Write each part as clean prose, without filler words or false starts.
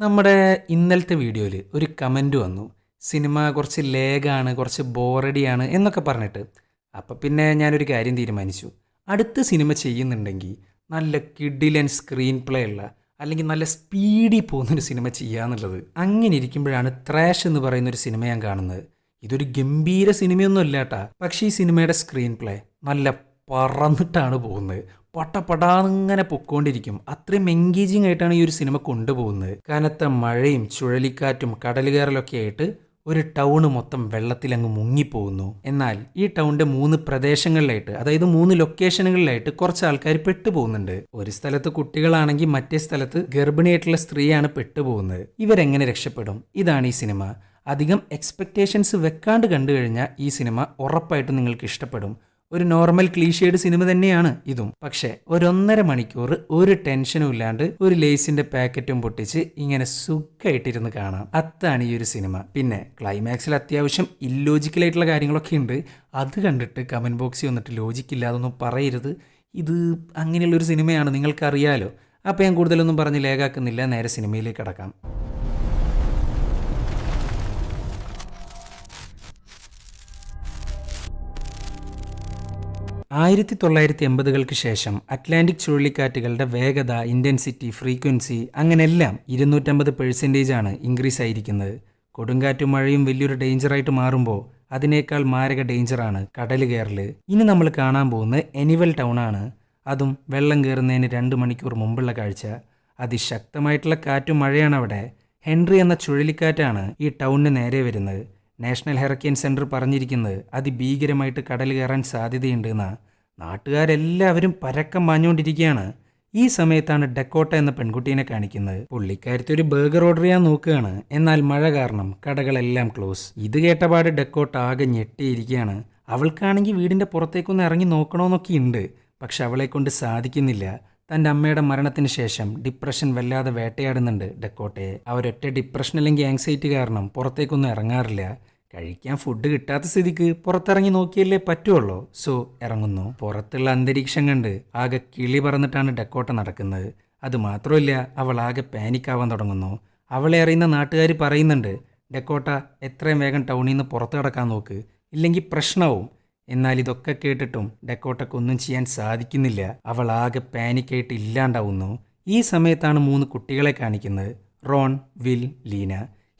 നമ്മുടെ ഇന്നലത്തെ വീഡിയോയിൽ ഒരു കമൻറ്റ് വന്നു. സിനിമ കുറച്ച് ലേഗാണ്, കുറച്ച് ബോറടിയാണ് എന്നൊക്കെ പറഞ്ഞിട്ട്. അപ്പം പിന്നെ ഞാനൊരു കാര്യം തീരുമാനിച്ചു. അടുത്ത സിനിമ ചെയ്യുന്നുണ്ടെങ്കിൽ നല്ല കിഡിലൻ സ്ക്രീൻ പ്ലേ ഉള്ള അല്ലെങ്കിൽ നല്ല സ്പീഡിൽ പോകുന്നൊരു സിനിമ ചെയ്യാന്നുള്ളത്. അങ്ങനെ ഇരിക്കുമ്പോഴാണ് ത്രാഷ് എന്ന് പറയുന്നൊരു സിനിമ ഞാൻ കാണുന്നത്. ഇതൊരു ഗംഭീര സിനിമയൊന്നും അല്ല കേട്ടാ, പക്ഷേ ഈ സിനിമയുടെ സ്ക്രീൻ പ്ലേ നല്ല പറന്നിട്ടാണ് പോകുന്നത്. പടപടാന്നിങ്ങനെ പൊക്കോണ്ടിരിക്കും. അത്രയും എൻഗേജിങ് ആയിട്ടാണ് ഈ ഒരു സിനിമ കൊണ്ടുപോകുന്നത്. കനത്ത മഴയും ചുഴലിക്കാറ്റും കടലുകയറലൊക്കെ ആയിട്ട് ഒരു ടൗണ് മൊത്തം വെള്ളത്തിലങ്ങ് മുങ്ങിപ്പോകുന്നു. എന്നാൽ ഈ ടൗണിന്റെ 3 പ്രദേശങ്ങളിലായിട്ട്, അതായത് 3 ലൊക്കേഷനുകളിലായിട്ട് കുറച്ച് ആൾക്കാർ പെട്ടുപോകുന്നുണ്ട്. ഒരു സ്ഥലത്ത് കുട്ടികളാണെങ്കിൽ മറ്റേ സ്ഥലത്ത് ഗർഭിണിയായിട്ടുള്ള സ്ത്രീയാണ് പെട്ടുപോകുന്നത്. ഇവരെങ്ങനെ രക്ഷപ്പെടും? ഇതാണ് ഈ സിനിമ. അധികം എക്സ്പെക്റ്റേഷൻസ് വെക്കാണ്ട് കണ്ടു കഴിഞ്ഞാൽ ഈ സിനിമ ഉറപ്പായിട്ടും നിങ്ങൾക്ക് ഇഷ്ടപ്പെടും. ഒരു നോർമൽ ക്ലീഷേഡ് സിനിമ തന്നെയാണ് ഇതും. പക്ഷെ 1.5 മണിക്കൂർ ഒരു ടെൻഷനും ഇല്ലാണ്ട് ഒരു ലേസിന്റെ പാക്കറ്റും പൊട്ടിച്ച് ഇങ്ങനെ സുഖമായിട്ടിരുന്ന് കാണാം. അതാണ് ഈ ഒരു സിനിമ. പിന്നെ ക്ലൈമാക്സിൽ അത്യാവശ്യം ഇല്ലോജിക്കലായിട്ടുള്ള കാര്യങ്ങളൊക്കെ ഉണ്ട്. അത് കണ്ടിട്ട് കമന്റ് ബോക്സിൽ വന്നിട്ട് ലോജിക്കില്ലാതൊന്നും പറയരുത്. ഇത് അങ്ങനെയുള്ളൊരു സിനിമയാണ്, നിങ്ങൾക്കറിയാലോ. അപ്പോൾ ഞാൻ കൂടുതലൊന്നും പറഞ്ഞ് ലേഖാക്കുന്നില്ല, നേരെ സിനിമയിലേക്ക് കടക്കാം. 1980-കൾക്ക് ശേഷം അറ്റ്ലാന്റിക് ചുഴലിക്കാറ്റുകളുടെ വേഗത, ഇൻറ്റൻസിറ്റി, ഫ്രീക്വൻസി അങ്ങനെല്ലാം 250% ഇൻക്രീസ് ആയിരിക്കുന്നത്. കൊടുങ്കാറ്റും മഴയും വലിയൊരു ഡേഞ്ചറായിട്ട് മാറുമ്പോൾ അതിനേക്കാൾ മാരക ഡേഞ്ചറാണ് കടൽ കയറൽ. ഇനി നമ്മൾ കാണാൻ പോകുന്നത് എനിവൽ ടൗൺ ആണ്. അതും വെള്ളം കയറുന്നതിന് 2 മണിക്കൂർ മുമ്പുള്ള കാഴ്ച. അതിശക്തമായിട്ടുള്ള കാറ്റും മഴയാണ് അവിടെ. ഹെൻറി എന്ന ചുഴലിക്കാറ്റാണ് ഈ ടൗണിന് നേരെ വരുന്നത്. നാഷണൽ ഹെറിക്കെയിൻ സെൻറ്റർ പറഞ്ഞിരിക്കുന്നത് അതിഭീകരമായിട്ട് കടൽ കയറാൻ സാധ്യതയുണ്ട് എന്നാണ്. നാട്ടുകാരെല്ലാവരും പരക്കം പാഞ്ഞുകൊണ്ടിരിക്കുകയാണ്. ഈ സമയത്താണ് ഡെക്കോട്ട എന്ന പെൺകുട്ടീനെ കാണിക്കുന്നത്. പുള്ളിക്കാരത്തി ഒരു ബർഗർ ഓർഡർ ചെയ്യാൻ നോക്കുകയാണ്. എന്നാൽ മഴ കാരണം കടകളെല്ലാം ക്ലോസ്. ഇത് കേട്ടപാട് ഡെക്കോട്ട ആകെ ഞെട്ടിയിരിക്കുകയാണ്. അവൾക്കാണെങ്കിൽ വീടിൻ്റെ പുറത്തേക്കൊന്ന് ഇറങ്ങി നോക്കണമെന്നൊക്കെ ഉണ്ട്. പക്ഷെ അവളെ കൊണ്ട് സാധിക്കുന്നില്ല. തൻ്റെ അമ്മയുടെ മരണത്തിന് ശേഷം ഡിപ്രഷൻ വല്ലാതെ വേട്ടയാടുന്നുണ്ട് ഡെക്കോട്ടയെ. അവരൊറ്റ ഡിപ്രഷൻ അല്ലെങ്കിൽ ആങ്സൈറ്റി കാരണം പുറത്തേക്കൊന്നും ഇറങ്ങാറില്ല. കഴിക്കാൻ ഫുഡ് കിട്ടാത്ത സ്ഥിതിക്ക് പുറത്തിറങ്ങി നോക്കിയല്ലേ പറ്റുള്ളൂ. സോ ഇറങ്ങുന്നു. പുറത്തുള്ള അന്തരീക്ഷം കണ്ട് ആകെ കിളി പറന്നിട്ടാണ് ഡെക്കോട്ട നടക്കുന്നത്. അതുമാത്രമല്ല, അവൾ ആകെ പാനിക്കാവാൻ തുടങ്ങുന്നു. അവളെ അറിയുന്ന നാട്ടുകാർ പറയുന്നുണ്ട്, ഡെക്കോട്ട എത്രയും വേഗം ടൗണിൽ നിന്ന് പുറത്ത് കിടക്കാൻ നോക്ക്, ഇല്ലെങ്കിൽ പ്രശ്നവും. എന്നാൽ ഇതൊക്കെ കേട്ടിട്ടും ഡെക്കോട്ടക്കൊന്നും ചെയ്യാൻ സാധിക്കുന്നില്ല. അവൾ ആകെ പാനിക്കായിട്ട് ഇല്ലാണ്ടാവുന്നു. ഈ സമയത്താണ് 3 കുട്ടികളെ കാണിക്കുന്നത്. Ron, will, Leena.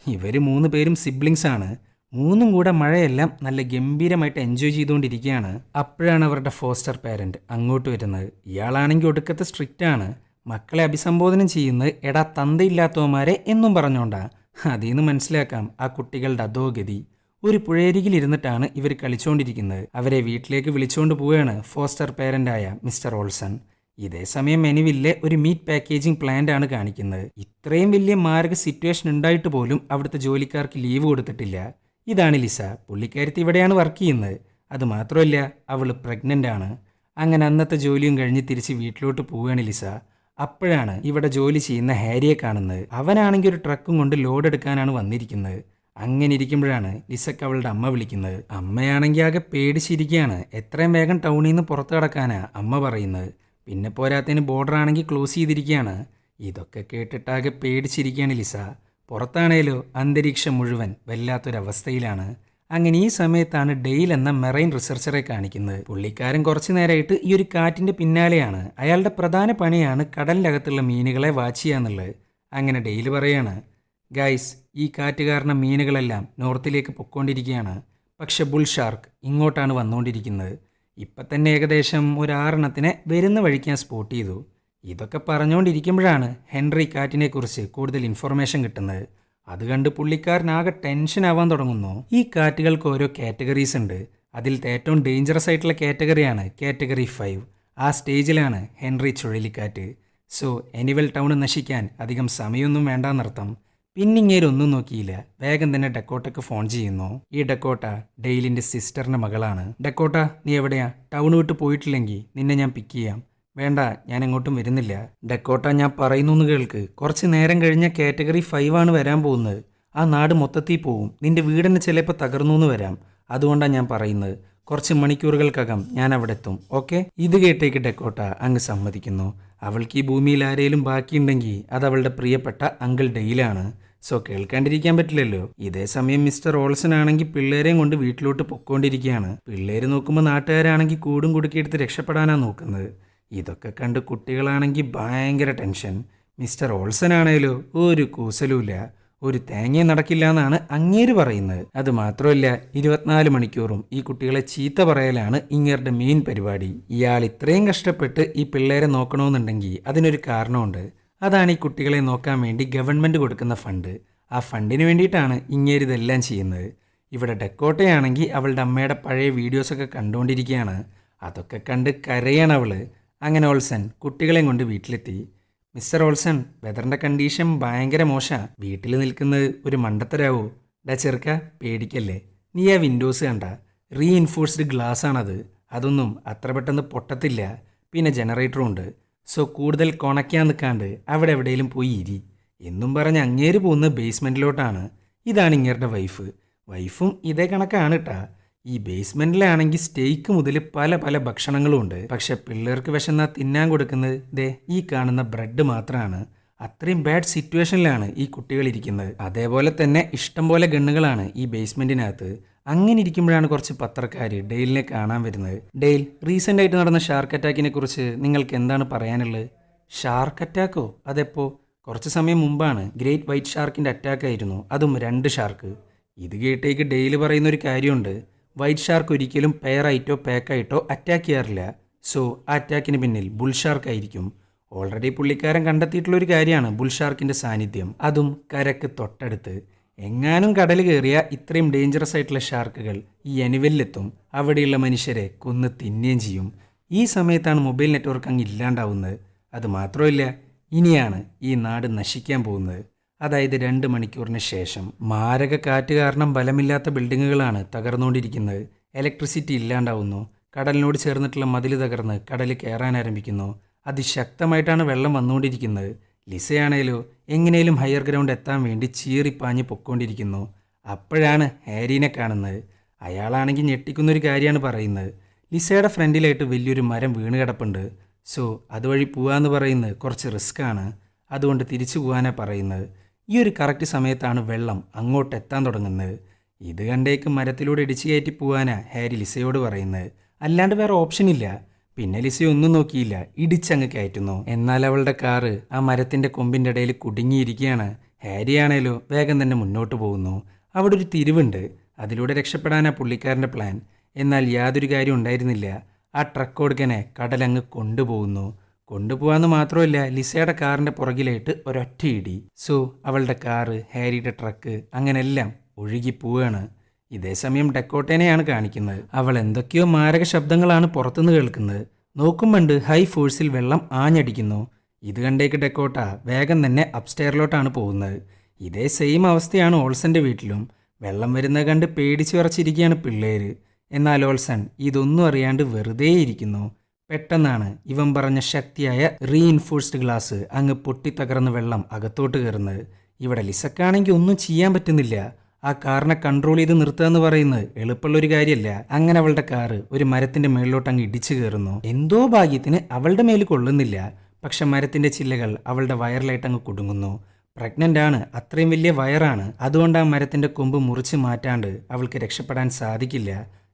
ഇവർ 3 പേരും സിബ്ലിങ്സ് ആണ്. 3 കൂടെ മഴയെല്ലാം നല്ല ഗംഭീരമായിട്ട് എൻജോയ് ചെയ്തുകൊണ്ടിരിക്കുകയാണ്. അപ്പോഴാണ് അവരുടെ ഫോസ്റ്റർ പാരന്റ് അങ്ങോട്ട് വരുന്നത്. ഇയാളാണെങ്കിൽ ഒടുക്കത്തെ സ്ട്രിക്റ്റ് ആണ്. മക്കളെ അഭിസംബോധന ചെയ്യുന്നത് എടാ തന്തയില്ലാത്തവന്മാരെ എന്നും പറഞ്ഞോണ്ടാ. അതിൽ നിന്ന് മനസ്സിലാക്കാം ആ കുട്ടികളുടെ അധോഗതി. ഒരു പുഴയരികിൽ ഇരുന്നിട്ടാണ് ഇവർ കളിച്ചുകൊണ്ടിരിക്കുന്നത്. അവരെ വീട്ടിലേക്ക് വിളിച്ചുകൊണ്ട് പോവുകയാണ് ഫോസ്റ്റർ പേരൻ്റായ മിസ്റ്റർ ഓൾസൺ. ഇതേ സമയം മെനുവിലെ ഒരു മീറ്റ് പാക്കേജിംഗ് പ്ലാന്റ് ആണ് കാണിക്കുന്നത്. ഇത്രയും വലിയ മാരക സിറ്റുവേഷൻ ഉണ്ടായിട്ട് പോലും അവിടുത്തെ ജോലിക്കാർക്ക് ലീവ് കൊടുത്തിട്ടില്ല. ഇതാണ് ലിസ. പുള്ളിക്കാരത്തി ഇവിടെയാണ് വർക്ക് ചെയ്യുന്നത്. അതുമാത്രമല്ല, അവൾ പ്രഗ്നൻ്റ് ആണ്. അങ്ങനെ അന്നത്തെ ജോലിയും കഴിഞ്ഞ് തിരിച്ച് വീട്ടിലോട്ട് പോവുകയാണ് ലിസ. അപ്പോഴാണ് ഇവിടെ ജോലി ചെയ്യുന്ന ഹാരിയെ കാണുന്നത്. അവനാണെങ്കിൽ ഒരു ട്രക്കും കൊണ്ട് ലോഡ് എടുക്കാനാണ് വന്നിരിക്കുന്നത്. അങ്ങനെ ഇരിക്കുമ്പോഴാണ് ലിസക്ക് അവളുടെ അമ്മ വിളിക്കുന്നത്. അമ്മയാണെങ്കിൽ ആകെ പേടിച്ചിരിക്കുകയാണ്. എത്രയും വേഗം ടൗണിൽ നിന്ന് പുറത്ത് കിടക്കാനാ അമ്മ പറയുന്നത്. പിന്നെ പോരാത്തതിന് ബോർഡർ ആണെങ്കിൽ ക്ലോസ് ചെയ്തിരിക്കുകയാണ്. ഇതൊക്കെ കേട്ടിട്ടാകെ പേടിച്ചിരിക്കുകയാണ് ലിസ. പുറത്താണേലോ അന്തരീക്ഷം മുഴുവൻ വല്ലാത്തൊരവസ്ഥയിലാണ്. അങ്ങനെ ഈ സമയത്താണ് ഡെയിൽ എന്ന മെറൈൻ റിസർച്ചറെ കാണിക്കുന്നത്. പുള്ളിക്കാരൻ കുറച്ചു നേരമായിട്ട് ഈ ഒരു കാറ്റിൻ്റെ പിന്നാലെയാണ്. അയാളുടെ പ്രധാന പണിയാണ് കടലിൻ്റെ അകത്തുള്ള മീനുകളെ വാച്ച് ചെയ്യാന്നുള്ളത്. അങ്ങനെ ഡെയിൽ പറയാണ്, ഗൈസ്, ഈ കാറ്റ് കാരണം മീനുകളെല്ലാം നോർത്തിലേക്ക് പൊക്കോണ്ടിരിക്കുകയാണ്. പക്ഷെ ബുൾ ഷാർക്ക് ഇങ്ങോട്ടാണ് വന്നുകൊണ്ടിരിക്കുന്നത്. ഇപ്പം തന്നെ ഏകദേശം ഒരു 6 വരുന്ന വഴിക്ക് ഞാൻ സ്പോട്ട് ചെയ്തു. ഇതൊക്കെ പറഞ്ഞുകൊണ്ടിരിക്കുമ്പോഴാണ് ഹെൻറി കാറ്റിനെക്കുറിച്ച് കൂടുതൽ ഇൻഫർമേഷൻ കിട്ടുന്നത്. അത് കണ്ട് പുള്ളിക്കാരനാകെ ടെൻഷൻ ആവാൻ തുടങ്ങുന്നു. ഈ കാറ്റുകൾക്ക് ഓരോ കാറ്റഗറീസ് ഉണ്ട്. അതിലത്തെ ഏറ്റവും ഡേഞ്ചറസ് ആയിട്ടുള്ള കാറ്റഗറിയാണ് കാറ്റഗറി 5. ആ സ്റ്റേജിലാണ് ഹെൻറി ചുഴലിക്കാറ്റ്. സോ എനിവൽ ടൗൺ നശിക്കാൻ അധികം സമയമൊന്നും വേണ്ടാന്നർത്ഥം. പിന്നിങ്ങേരൊന്നും നോക്കിയില്ല. വേഗം തന്നെ ഡെക്കോട്ടയ്ക്ക് ഫോൺ ചെയ്യുന്നു. ഈ ഡെക്കോട്ട ഡെയിലിൻ്റെ സിസ്റ്ററിൻ്റെ മകളാണ്. ഡെക്കോട്ട, നീ എവിടെയാ? ടൗൺ വിട്ട് പോയിട്ടില്ലെങ്കിൽ നിന്നെ ഞാൻ പിക്ക് ചെയ്യാം. വേണ്ട, ഞാൻ എങ്ങോട്ടും വരുന്നില്ല. ഡെക്കോട്ട, ഞാൻ പറയുന്നു കേൾക്ക്. കുറച്ച് നേരം കഴിഞ്ഞ കാറ്റഗറി 5 ആണ് വരാൻ പോകുന്നത്. ആ നാട് മൊത്തത്തിൽ പോവും. നിന്റെ വീടിന് ചിലപ്പോൾ തകർന്നു വരാം. അതുകൊണ്ടാണ് ഞാൻ പറയുന്നത്. കുറച്ച് മണിക്കൂറുകൾക്കകം ഞാൻ അവിടെ എത്തും. ഓക്കെ? ഇത് കേട്ടേക്ക് ഡെക്കോട്ട അങ്ങ് സമ്മതിക്കുന്നു. അവൾക്ക് ഈ ഭൂമിയിൽ ആരേലും ബാക്കിയുണ്ടെങ്കിൽ അത് അവളുടെ പ്രിയപ്പെട്ട അങ്കിൾ ഡെയിലാണ്. സോ കേൾക്കാണ്ടിരിക്കാൻ പറ്റില്ലല്ലോ. ഇതേ സമയം മിസ്റ്റർ ഓൾസൺ ആണെങ്കിൽ പിള്ളേരെയും കൊണ്ട് വീട്ടിലോട്ട് പൊക്കോണ്ടിരിക്കുകയാണ്. പിള്ളേര് നോക്കുമ്പോൾ നാട്ടുകാരാണെങ്കിൽ കൂടും കുടുക്കിയെടുത്ത് രക്ഷപ്പെടാനാണ് നോക്കുന്നത്. ഇതൊക്കെ കണ്ട് കുട്ടികളാണെങ്കിൽ ഭയങ്കര ടെൻഷൻ. മിസ്റ്റർ ഓൾസൺ ആണേലോ ഒരു കൂസലുമില്ല. ഒരു തേങ്ങയും നടക്കില്ല എന്നാണ് അങ്ങേര് പറയുന്നത്. അത് മാത്രമല്ല 24 മണിക്കൂറും ഈ കുട്ടികളെ ചീത്ത പറയലാണ് ഇങ്ങേരുടെ മെയിൻ പരിപാടി. ഇയാൾ ഇത്രയും കഷ്ടപ്പെട്ട് ഈ പിള്ളേരെ നോക്കണമെന്നുണ്ടെങ്കിൽ അതിനൊരു കാരണമുണ്ട്. അതാണ് ഈ കുട്ടികളെ നോക്കാൻ വേണ്ടി ഗവൺമെൻറ് കൊടുക്കുന്ന ഫണ്ട്. ആ ഫണ്ടിന് വേണ്ടിയിട്ടാണ് ഇങ്ങേര് ഇതെല്ലാം ചെയ്യുന്നത്. ഇവിടെ ഡെക്കോട്ടയാണെങ്കിൽ അവളുടെ അമ്മയുടെ പഴയ വീഡിയോസൊക്കെ കണ്ടുകൊണ്ടിരിക്കുകയാണ്. അതൊക്കെ കണ്ട് കരയണവള്. അങ്ങനെ ഓൾസൺ കുട്ടികളെയും കൊണ്ട് വീട്ടിലെത്തി. മിസ്റ്റർ ഓൾസൺ, വെതറിൻ്റെ കണ്ടീഷൻ ഭയങ്കര മോശമാണ്. വീട്ടിൽ നിൽക്കുന്നത് ഒരു മണ്ടത്തരാവോ? ചെറുക്ക പേടിക്കല്ലേ. നീ ആ വിൻഡോസ് കണ്ട, റീഇൻഫോഴ്സ്ഡ് ഗ്ലാസ് ആണത്. അതൊന്നും അത്ര പെട്ടെന്ന് പൊട്ടത്തില്ല. പിന്നെ ജനറേറ്ററും ഉണ്ട്. സോ കൂടുതൽ കൊണയ്ക്കാൻ നിൽക്കാണ്ട് അവിടെ എവിടെയെങ്കിലും പോയി ഇരി എന്നും പറഞ്ഞ് അങ്ങേര് പോകുന്ന ബേസ്മെൻറ്റിലോട്ടാണ്. ഇതാണ് ഇങ്ങേരുടെ വൈഫും ഇതേ കണക്കാണ് കേട്ടാ. ഈ ബേസ്മെൻറ്റിലാണെങ്കിൽ സ്റ്റേക്ക് മുതൽ പല പല ഭക്ഷണങ്ങളും ഉണ്ട്. പക്ഷെ പിള്ളേർക്ക് വിശന്നാൽ തിന്നാൻ കൊടുക്കുന്നത് ദേ ഈ കാണുന്ന ബ്രെഡ് മാത്രമാണ്. അത്രയും ബാഡ് സിറ്റുവേഷനിലാണ് ഈ കുട്ടികൾ ഇരിക്കുന്നത്. അതേപോലെ തന്നെ ഇഷ്ടംപോലെ ഗണ്ണുകളാണ് ഈ ബേസ്മെൻറ്റിനകത്ത്. അങ്ങനെ ഇരിക്കുമ്പോഴാണ് കുറച്ച് പത്രക്കാർ ഡെയിലിനെ കാണാൻ വരുന്നത്. ഡെയിൽ, റീസെൻ്റ് ആയിട്ട് നടന്ന ഷാർക്ക് അറ്റാക്കിനെ കുറിച്ച് നിങ്ങൾക്ക് എന്താണ് പറയാനുള്ളത്? ഷാർക്ക് അറ്റാക്കോ? അതെപ്പോ? കുറച്ച് സമയം മുമ്പാണ്. ഗ്രേറ്റ് വൈറ്റ് ഷാർക്കിൻ്റെ അറ്റാക്ക് ആയിരുന്നു, അതും 2 ഷാർക്ക്. ഇത് കേട്ടേക്ക് ഡെയിൽ പറയുന്ന ഒരു കാര്യമുണ്ട്. വൈറ്റ് ഷാർക്ക് ഒരിക്കലും പെയറായിട്ടോ പാക്കായിട്ടോ അറ്റാക്ക് ചെയ്യാറില്ല. സോ ആ അറ്റാക്കിന് പിന്നിൽ ബുൾ ഷാർക്ക് ആയിരിക്കും. ഓൾറെഡി പുള്ളിക്കാരൻ കണ്ടെത്തിയിട്ടുള്ളൊരു കാര്യമാണ് ബുൾ ഷാർക്കിൻ്റെ സാന്നിധ്യം, അതും കരക്ക് തൊട്ടടുത്ത്. എങ്ങാനും കടൽ കയറിയ ഇത്രയും ഡേഞ്ചറസ് ആയിട്ടുള്ള ഷാർക്കുകൾ ഈ എനിവലിലെത്തും. അവിടെയുള്ള മനുഷ്യരെ കൊന്ന് തിന്നുകയും ചെയ്യും. ഈ സമയത്താണ് മൊബൈൽ നെറ്റ്വർക്ക് അങ്ങ് ഇല്ലാണ്ടാവുന്നത്. അത് മാത്രമല്ല, ഇനിയാണ് ഈ നാട് നശിക്കാൻ പോകുന്നത്. അതായത് 2 മണിക്കൂറിന് ശേഷം. മാരക കാറ്റ് കാരണം ബലമില്ലാത്ത ബിൽഡിങ്ങുകളാണ് തകർന്നുകൊണ്ടിരിക്കുന്നത്. ഇലക്ട്രിസിറ്റി ഇല്ലാണ്ടാവുന്നു. കടലിനോട് ചേർന്നിട്ടുള്ള മതിൽ തകർന്ന് കടൽ കയറാൻ ആരംഭിക്കുന്നു. അതിശക്തമായിട്ടാണ് വെള്ളം വന്നുകൊണ്ടിരിക്കുന്നത്. ലിസയാണേലോ എങ്ങനെയും ഹയർ ഗ്രൗണ്ട് എത്താൻ വേണ്ടി ചീറിപ്പാഞ്ഞ് പൊക്കോണ്ടിരിക്കുന്നു. അപ്പോഴാണ് ഹാരിനെ കാണുന്നത്. അയാളാണെങ്കിൽ ഞെട്ടിക്കുന്നൊരു കാര്യമാണ് പറയുന്നത്. ലിസയുടെ ഫ്രണ്ടിലായിട്ട് വലിയൊരു മരം വീണ് കിടപ്പുണ്ട്. സോ അതുവഴി പോവാന്ന് പറയുന്നത് കുറച്ച് റിസ്ക്കാണ്. അതുകൊണ്ട് തിരിച്ചു പോകാനാണ് പറയുന്നത്. ഈ ഒരു കറക്റ്റ് സമയത്താണ് വെള്ളം അങ്ങോട്ട് എത്താൻ തുടങ്ങുന്നത്. ഇത് കണ്ടേക്ക് മരത്തിലൂടെ ഇടിച്ചു കയറ്റി പോകാനാണ് ഹാരി ലിസയോട് പറയുന്നത്. അല്ലാണ്ട് വേറെ ഓപ്ഷൻ ഇല്ല. പിന്നെ ലിസ ഒന്നും നോക്കിയില്ല, ഇടിച്ചങ്ങ് കയറ്റുന്നു. എന്നാൽ അവളുടെ കാറ് ആ മരത്തിൻ്റെ കൊമ്പിൻ്റെ ഇടയിൽ കുടുങ്ങിയിരിക്കുകയാണ്. ഹാരിയാണേലോ വേഗം തന്നെ മുന്നോട്ട് പോകുന്നു. അവിടെ ഒരു തിരിവുണ്ട്, അതിലൂടെ രക്ഷപ്പെടാനാണ് പുള്ളിക്കാരൻ്റെ പ്ലാൻ. എന്നാൽ യാതൊരു കാര്യം ഉണ്ടായിരുന്നില്ല. ആ ട്രക്ക് കൊടുക്കനെ കടലങ്ങ് കൊണ്ടുപോകാമെന്ന് മാത്രമല്ല, ലിസയുടെ കാറിൻ്റെ പുറകിലായിട്ട് ഒരൊറ്റ ഇടി. സോ അവളുടെ കാറ്, ഹാരിയുടെ ട്രക്ക്, അങ്ങനെല്ലാം ഒഴുകി പോവുകയാണ്. ഇതേ സമയം ഡെക്കോട്ടേനെയാണ് കാണിക്കുന്നത്. അവൾ എന്തൊക്കെയോ മാരക ശബ്ദങ്ങളാണ് പുറത്തുനിന്ന് കേൾക്കുന്നത്. നോക്കുമ്പോണ്ട് ഹൈ ഫോഴ്സിൽ വെള്ളം ആഞ്ഞടിക്കുന്നു. ഇത് കണ്ടേക്ക് ഡെക്കോട്ട വേഗം തന്നെ അപ്സ്റ്റെയറിലോട്ടാണ് പോകുന്നത്. ഇതേ സെയിം അവസ്ഥയാണ് ഓൾസൻ്റെ വീട്ടിലും. വെള്ളം വരുന്നത് കണ്ട് പേടിച്ച് വിറച്ചിരിക്കുകയാണ് പിള്ളേര്. എന്നാൽ ഓൾസൺ ഇതൊന്നും അറിയാണ്ട് വെറുതെ ഇരിക്കുന്നു. പെട്ടെന്നാണ് ഇവൻ പറഞ്ഞ ശക്തിയായ റീഇൻഫോഴ്സ്ഡ് ഗ്ലാസ് അങ്ങ് പൊട്ടിത്തകർന്ന് വെള്ളം അകത്തോട്ട് കയറുന്നത്. ഇവിടെ ലിസക്കാണെങ്കിൽ ഒന്നും ചെയ്യാൻ പറ്റുന്നില്ല. ആ കാറിനെ കൺട്രോൾ ചെയ്ത് നിർത്തുക എന്ന് പറയുന്നത് എളുപ്പമുള്ളൊരു കാര്യമല്ല. അങ്ങനെ അവളുടെ കാറ് ഒരു മരത്തിന്റെ മേളിലോട്ട് അങ്ങ് ഇടിച്ചു കയറുന്നു. എന്തോ ഭാഗ്യത്തിന് അവളുടെ മേൽ കൊള്ളുന്നില്ല. പക്ഷെ മരത്തിന്റെ ചില്ലകൾ അവളുടെ വയറിലായിട്ട് അങ്ങ് കുടുങ്ങുന്നു. പ്രഗ്നന്റ് ആണ്, അത്രയും വലിയ വയറാണ്. അതുകൊണ്ട് ആ മരത്തിന്റെ കൊമ്പ് മുറിച്ച് മാറ്റാണ്ട് അവൾക്ക് രക്ഷപ്പെടാൻ സാധിക്കില്ല.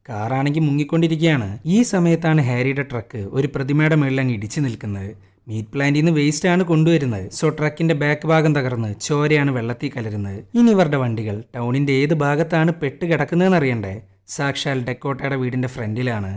കാറാണെങ്കിൽ മുങ്ങിക്കൊണ്ടിരിക്കുകയാണ്. ഈ സമയത്താണ് ഹാരിയുടെ ട്രക്ക് ഒരു പ്രതിമയുടെ മേളിൽ അങ്ങ് ഇടിച്ചു നിൽക്കുന്നത്. മീറ്റ് പ്ലാന്റിൽ നിന്ന് വേസ്റ്റ് ആണ് കൊണ്ടുവരുന്നത്. സോ ട്രക്കിന്റെ ബാക്ക് ഭാഗം തകർന്ന് ചോരയാണ് വെള്ളത്തിൽ കലരുന്നത്. ഇനി ഇവരുടെ വണ്ടികൾ ടൗണിന്റെ ഏത് ഭാഗത്താണ് പെട്ട് കിടക്കുന്നതെന്ന് അറിയണ്ടേ? സാക്ഷാൽ ഡെക്കോട്ടയുടെ വീടിന്റെ ഫ്രണ്ടിലാണ്.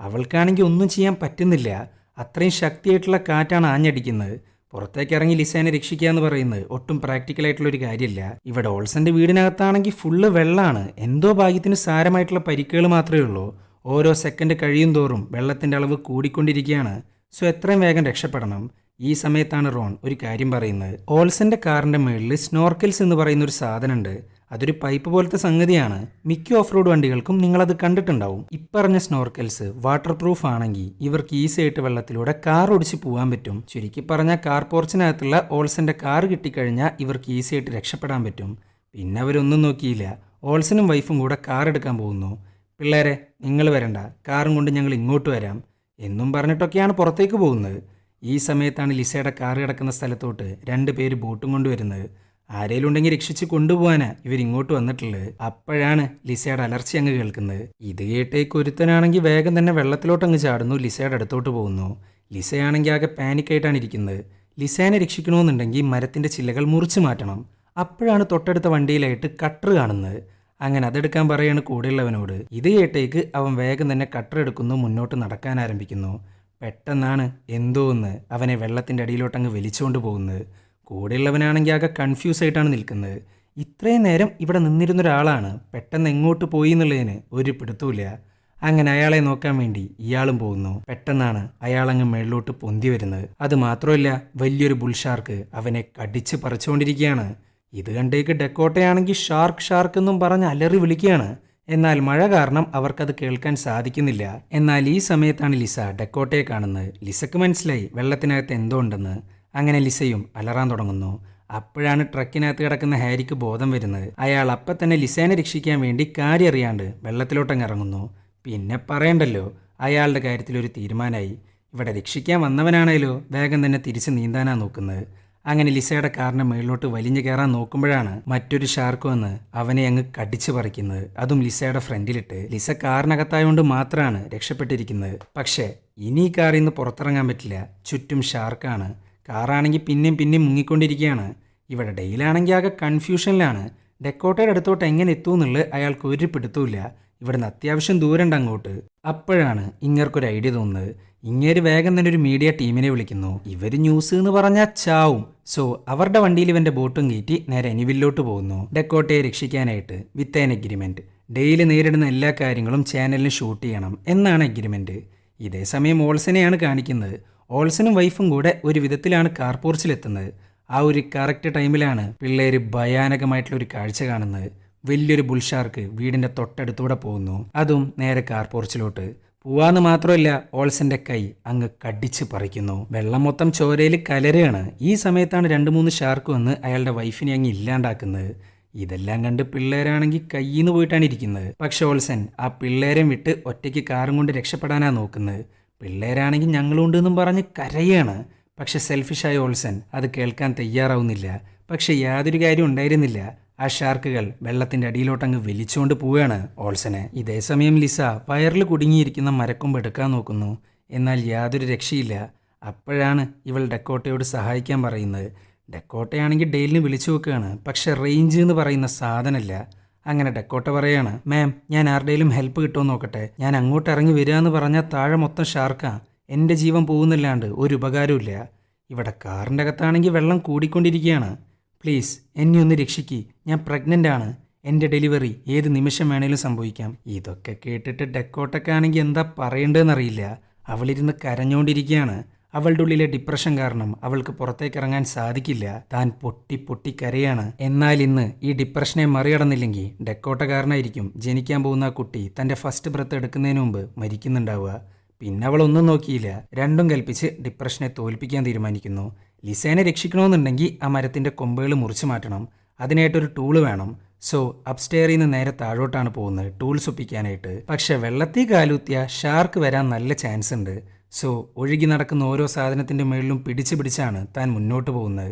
അവൾക്കാണെങ്കിൽ ഒന്നും ചെയ്യാൻ പറ്റുന്നില്ല. അത്രയും ശക്തിയായിട്ടുള്ള കാറ്റാണ് ആഞ്ഞടിക്കുന്നത്. പുറത്തേക്ക് ഇറങ്ങി ലിസേനെ രക്ഷിക്കുക എന്ന് പറയുന്നത് ഒട്ടും പ്രാക്ടിക്കലായിട്ടുള്ളൊരു കാര്യമില്ല. ഇവിടെ ഓൾസന്റെ വീടിനകത്താണെങ്കിൽ ഫുള്ള് വെള്ളമാണ്. എന്തോ ഭാഗ്യത്തിന് സാരമായിട്ടുള്ള പരിക്കുകൾ മാത്രമേ ഉള്ളൂ. ഓരോ സെക്കൻഡ് കഴിയും തോറും വെള്ളത്തിന്റെ അളവ് കൂടിക്കൊണ്ടിരിക്കുകയാണ്. സോ എത്രയും വേഗം രക്ഷപ്പെടണം. ഈ സമയത്താണ് റോൺ ഒരു കാര്യം പറയുന്നത്. ഓൾസന്റെ കാറിന്റെ മുകളിൽ സ്നോർക്കൽസ് എന്ന് പറയുന്ന ഒരു സാധനമുണ്ട്. അതൊരു പൈപ്പ് പോലത്തെ സംഗതിയാണ്. മിക്ക ഓഫ് റോഡ് വണ്ടികൾക്കും നിങ്ങളത് കണ്ടിട്ടുണ്ടാവും. ഇപ്പറഞ്ഞ സ്നോർക്കൽസ് വാട്ടർ പ്രൂഫ് ആണെങ്കിൽ ഇവർക്ക് ഈസി ആയിട്ട് വെള്ളത്തിലൂടെ കാർ ഓടിച്ച് പോകാൻ പറ്റും. ചുരുക്കി പറഞ്ഞാൽ കാർ പോർച്ചിനകത്തുള്ള ഓൾസന്റെ കാർ കിട്ടിക്കഴിഞ്ഞാൽ ഇവർക്ക് ഈസി ആയിട്ട് രക്ഷപ്പെടാൻ പറ്റും. പിന്നെ അവരൊന്നും നോക്കിയില്ല. ഓൾസനും വൈഫും കൂടെ കാർ എടുക്കാൻ പോകുന്നു. പിള്ളേരെ നിങ്ങൾ വരണ്ട, കാറും കൊണ്ട് ഞങ്ങൾ ഇങ്ങോട്ട് വരാം എന്നും പറഞ്ഞിട്ടൊക്കെയാണ് പുറത്തേക്ക് പോകുന്നത്. ഈ സമയത്താണ് ലിസയുടെ കാർ കിടക്കുന്ന സ്ഥലത്തോട്ട് 2 പേര് ബോട്ടും കൊണ്ടുവരുന്നത്. ആരേലും ഉണ്ടെങ്കിൽ രക്ഷിച്ച് കൊണ്ടുപോകാനാ ഇവരിങ്ങോട്ട് വന്നിട്ടുള്ളത്. അപ്പോഴാണ് ലിസയുടെ അലർച്ച അങ്ങ് കേൾക്കുന്നത്. ഇത് കേട്ടേക്ക് ഒരുത്തനാണെങ്കിൽ വേഗം തന്നെ വെള്ളത്തിലോട്ടങ്ങ് ചാടുന്നു, ലിസയുടെ അടുത്തോട്ട് പോകുന്നു. ലിസയാണെങ്കിൽ ആകെ പാനിക്കായിട്ടാണ് ഇരിക്കുന്നത്. ലിസേനെ രക്ഷിക്കണമെന്നുണ്ടെങ്കിൽ മരത്തിൻ്റെ ചില്ലകൾ മുറിച്ച് മാറ്റണം. അപ്പോഴാണ് തൊട്ടടുത്ത വണ്ടിയിലായിട്ട് കട്ടർ കാണുന്നത്. അങ്ങനെ അതെടുക്കാൻ പറയാണ് കൂടെയുള്ളവനോട്. ഇത് കേട്ടേക്ക് അവൻ വേഗം തന്നെ കട്ടർ എടുക്കുന്നു, മുന്നോട്ട് നടക്കാൻ ആരംഭിക്കുന്നു. പെട്ടെന്നാണ് എന്തോ ഒന്ന് അവനെ വെള്ളത്തിൻ്റെ അടിയിലോട്ടങ്ങ് വലിച്ചുകൊണ്ട് പോകുന്നത്. കൂടെയുള്ളവനാണെങ്കിൽ ആകെ കൺഫ്യൂസ് ആയിട്ടാണ് നിൽക്കുന്നത്. ഇത്രയും നേരം ഇവിടെ നിന്നിരുന്ന ഒരാളാണ് പെട്ടെന്ന് എങ്ങോട്ട് പോയി എന്നുള്ളതിന് ഒരു പിടുത്തമില്ല. അങ്ങനെ അയാളെ നോക്കാൻ വേണ്ടി ഇയാളും പോകുന്നു. പെട്ടെന്നാണ് അയാളങ്ങ് മേളിലോട്ട് പൊന്തി വരുന്നത്. അത് മാത്രമല്ല, വലിയൊരു ബുൾഷാർക്ക് അവനെ കടിച്ച് പറിച്ചുകൊണ്ടിരിക്കുകയാണ്. ഇത് കണ്ടേക്ക് ഡെക്കോട്ടയാണെങ്കിൽ ഷാർക്ക് ഷാർക്ക് എന്നും പറഞ്ഞ് അലറി വിളിക്കുകയാണ്. എന്നാൽ മഴ കാരണം അവർക്കത് കേൾക്കാൻ സാധിക്കുന്നില്ല. എന്നാൽ ഈ സമയത്താണ് ലിസ ഡെക്കോട്ടയെ കാണുന്നത്. ലിസക്ക് മനസ്സിലായി വെള്ളത്തിനകത്ത് എന്തോ ഉണ്ടെന്ന്. അങ്ങനെ ലിസയും അലറാൻ തുടങ്ങുന്നു. അപ്പോഴാണ് ട്രക്കിനകത്ത് കിടക്കുന്ന ഹാരിക്ക് ബോധം വരുന്നത്. അയാൾ അപ്പം തന്നെ ലിസേനെ രക്ഷിക്കാൻ വേണ്ടി കാര്യം അറിയാണ്ട് വെള്ളത്തിലോട്ടങ്ങ് ഇറങ്ങുന്നു. പിന്നെ പറയണ്ടല്ലോ, അയാളുടെ കാര്യത്തിലൊരു തീരുമാനമായി. ഇവിടെ രക്ഷിക്കാൻ വന്നവനാണേലോ വേഗം തന്നെ തിരിച്ച് നീന്താനാ നോക്കുന്നത്. അങ്ങനെ ലിസയുടെ കാറിന് മേളിലോട്ട് വലിഞ്ഞു കയറാൻ നോക്കുമ്പോഴാണ് മറ്റൊരു ഷാർക്ക് വന്ന് അവനെ അങ്ങ് കടിച്ചു പറിക്കുന്നത്. അതും ലിസയുടെ ഫ്രണ്ടിലിട്ട്. ലിസ കാറിനകത്തായതുകൊണ്ട് മാത്രമാണ് രക്ഷപ്പെട്ടിരിക്കുന്നത്. പക്ഷേ ഇനി ഈ കാറിൽ നിന്ന് പുറത്തിറങ്ങാൻ പറ്റില്ല. ചുറ്റും ഷാർക്കാണ്. കാറാണെങ്കിൽ പിന്നെയും മുങ്ങിക്കൊണ്ടിരിക്കുകയാണ്. ഇവിടെ ഡെയിലാണെങ്കിൽ ആകെ കൺഫ്യൂഷനിലാണ്. ഡെക്കോട്ടയുടെ അടുത്തോട്ട് എങ്ങനെ എത്തുമെന്നുള്ളത് അയാൾക്ക് ഒരു പിടുത്തമില്ല. ഇവിടുന്ന് അത്യാവശ്യം ദൂരമുണ്ട് അങ്ങോട്ട്. അപ്പോഴാണ് ഇങ്ങർക്കൊരു ഐഡിയ തോന്നുന്നത്. ഇങ്ങേര് വേഗം തന്നെ ഒരു മീഡിയ ടീമിനെ വിളിക്കുന്നു. ഇവർ ന്യൂസ് എന്ന് പറഞ്ഞാൽ ചാവും. സോ അവരുടെ വണ്ടിയിൽ ഇവൻ്റെ ബോട്ടും കയറ്റി നേരെ എനിവില്ലോട്ട് പോകുന്നു. ഡെക്കോട്ടയെ രക്ഷിക്കാനായിട്ട് വിത്ത് ആൻ എഗ്രിമെൻറ്റ്. ഡെയിലി നേരിടുന്ന എല്ലാ കാര്യങ്ങളും ചാനലിന് ഷൂട്ട് ചെയ്യണം എന്നാണ് എഗ്രിമെൻറ്റ്. ഇതേ സമയം ഓൾസനെയാണ് കാണിക്കുന്നത്. ഓൾസനും വൈഫും കൂടെ ഒരു വിധത്തിലാണ് കാർ പോർച്ചിലെത്തുന്നത്. ആ ഒരു കറക്റ്റ് ടൈമിലാണ് പിള്ളേര് ഭയാനകമായിട്ടുള്ള ഒരു കാഴ്ച കാണുന്നത്. വലിയൊരു ബുൾഷാർക്ക് വീടിൻ്റെ തൊട്ടടുത്തൂടെ പോകുന്നു. അതും നേരെ കാർ പോർച്ചിലോട്ട് പോവാന്ന് മാത്രമല്ല, ഓൾസന്റെ കൈ അങ്ങ് കടിച്ച് പറിക്കുന്നു. വെള്ളം മൊത്തം ചോരയിൽ കലരുകയാണ്. ഈ സമയത്താണ് 2-3 ഷാർക്ക് വന്ന് അയാളുടെ വൈഫിനെ അങ്ങ് ഇല്ലാണ്ടാക്കുന്നത്. ഇതെല്ലാം കണ്ട് പിള്ളേരാണെങ്കിൽ കയ്യിന്ന് പോയിട്ടാണ് ഇരിക്കുന്നത്. പക്ഷെ ഓൾസൻ ആ പിള്ളേരെ വിട്ട് ഒറ്റയ്ക്ക് കാറും കൊണ്ട് രക്ഷപ്പെടാനാണ് നോക്കുന്നത്. പിള്ളേരാണെങ്കിൽ ഞങ്ങളുണ്ടെന്നും പറഞ്ഞ് കരയാണ്. പക്ഷെ സെൽഫിഷായ ഓൾസൻ അത് കേൾക്കാൻ തയ്യാറാവുന്നില്ല. പക്ഷെ യാതൊരു കാര്യം ഉണ്ടായിരുന്നില്ല. ആ ഷാർക്കുകൾ വെള്ളത്തിൻ്റെ അടിയിലോട്ടങ്ങ് വലിച്ചുകൊണ്ട് പോവുകയാണ് ഓൾസനെ. ഇതേസമയം ലിസ വയറിൽ കുടുങ്ങിയിരിക്കുന്ന മരക്കൊമ്പ് എടുക്കാൻ നോക്കുന്നു. എന്നാൽ യാതൊരു രക്ഷയില്ല. അപ്പോഴാണ് ഇവൾ ഡെക്കോട്ടയോട് സഹായിക്കാൻ പറയുന്നത്. ഡെക്കോട്ടയാണെങ്കിൽ ഡെയിലിന് വിളിച്ചു നോക്കുകയാണ്. പക്ഷെ റേഞ്ച് എന്ന് പറയുന്ന സാധനമില്ല. അങ്ങനെ ഡെക്കോട്ട പറയാണ്, മാം ഞാൻ ആരുടെയും ഹെൽപ്പ് കിട്ടുമോ നോക്കട്ടെ. ഞാൻ അങ്ങോട്ട് ഇറങ്ങി വരിക എന്ന് പറഞ്ഞാൽ താഴെ മൊത്തം ഷാർക്കാ. എൻ്റെ ജീവൻ പോകുന്നില്ലാണ്ട് ഒരു ഉപകാരമില്ല. ഇവിടെ കാറിൻ്റെ അകത്താണെങ്കിൽ വെള്ളം കൂടിക്കൊണ്ടിരിക്കുകയാണ്. പ്ലീസ് എന്നെ ഒന്ന് രക്ഷിക്ക്. ഞാൻ പ്രഗ്നൻ്റ് ആണ്. എൻ്റെ ഡെലിവറി ഏത് നിമിഷം വേണേലും സംഭവിക്കാം. ഇതൊക്കെ കേട്ടിട്ട് ഡെക്കോട്ടക്കാണെങ്കിൽ എന്താ പറയേണ്ടതെന്നറിയില്ല. അവളിരുന്ന് കരഞ്ഞുകൊണ്ടിരിക്കുകയാണ്. അവളുടെ ഉള്ളിലെ ഡിപ്രഷൻ കാരണം അവൾക്ക് പുറത്തേക്ക് ഇറങ്ങാൻ സാധിക്കില്ല. താൻ പൊട്ടി കരയാണ്. എന്നാൽ ഇന്ന് ഈ ഡിപ്രഷനെ മറികടന്നില്ലെങ്കിൽ ഡെക്കോട്ടക്കാരനായിരിക്കും ജനിക്കാൻ പോകുന്ന ആ കുട്ടി തൻ്റെ ഫസ്റ്റ് ബ്രത്ത് എടുക്കുന്നതിന് മുമ്പ് മരിക്കുന്നുണ്ടാവുക. പിന്നെ അവളൊന്നും നോക്കിയില്ല. രണ്ടും കൽപ്പിച്ച് ഡിപ്രഷനെ തോൽപ്പിക്കാൻ തീരുമാനിക്കുന്നു. ലിസേനെ രക്ഷിക്കണമെന്നുണ്ടെങ്കിൽ ആ മരത്തിൻ്റെ കൊമ്പുകൾ മുറിച്ച് മാറ്റണം. അതിനായിട്ടൊരു ടൂള് വേണം. സോ അപ്സ്റ്റെയറിൽ നിന്ന് നേരെ താഴോട്ടാണ് പോകുന്നത് ടൂൾസ് ഒപ്പിക്കാനായിട്ട്. പക്ഷെ വെള്ളത്തിൽ കാലൂത്തിയ ഷാർക്ക് വരാൻ നല്ല ചാൻസ് ഉണ്ട്. സോ ഒഴുകി നടക്കുന്ന ഓരോ സാധനത്തിൻ്റെ മുകളിലും പിടിച്ചാണ് താൻ മുന്നോട്ട് പോകുന്നത്.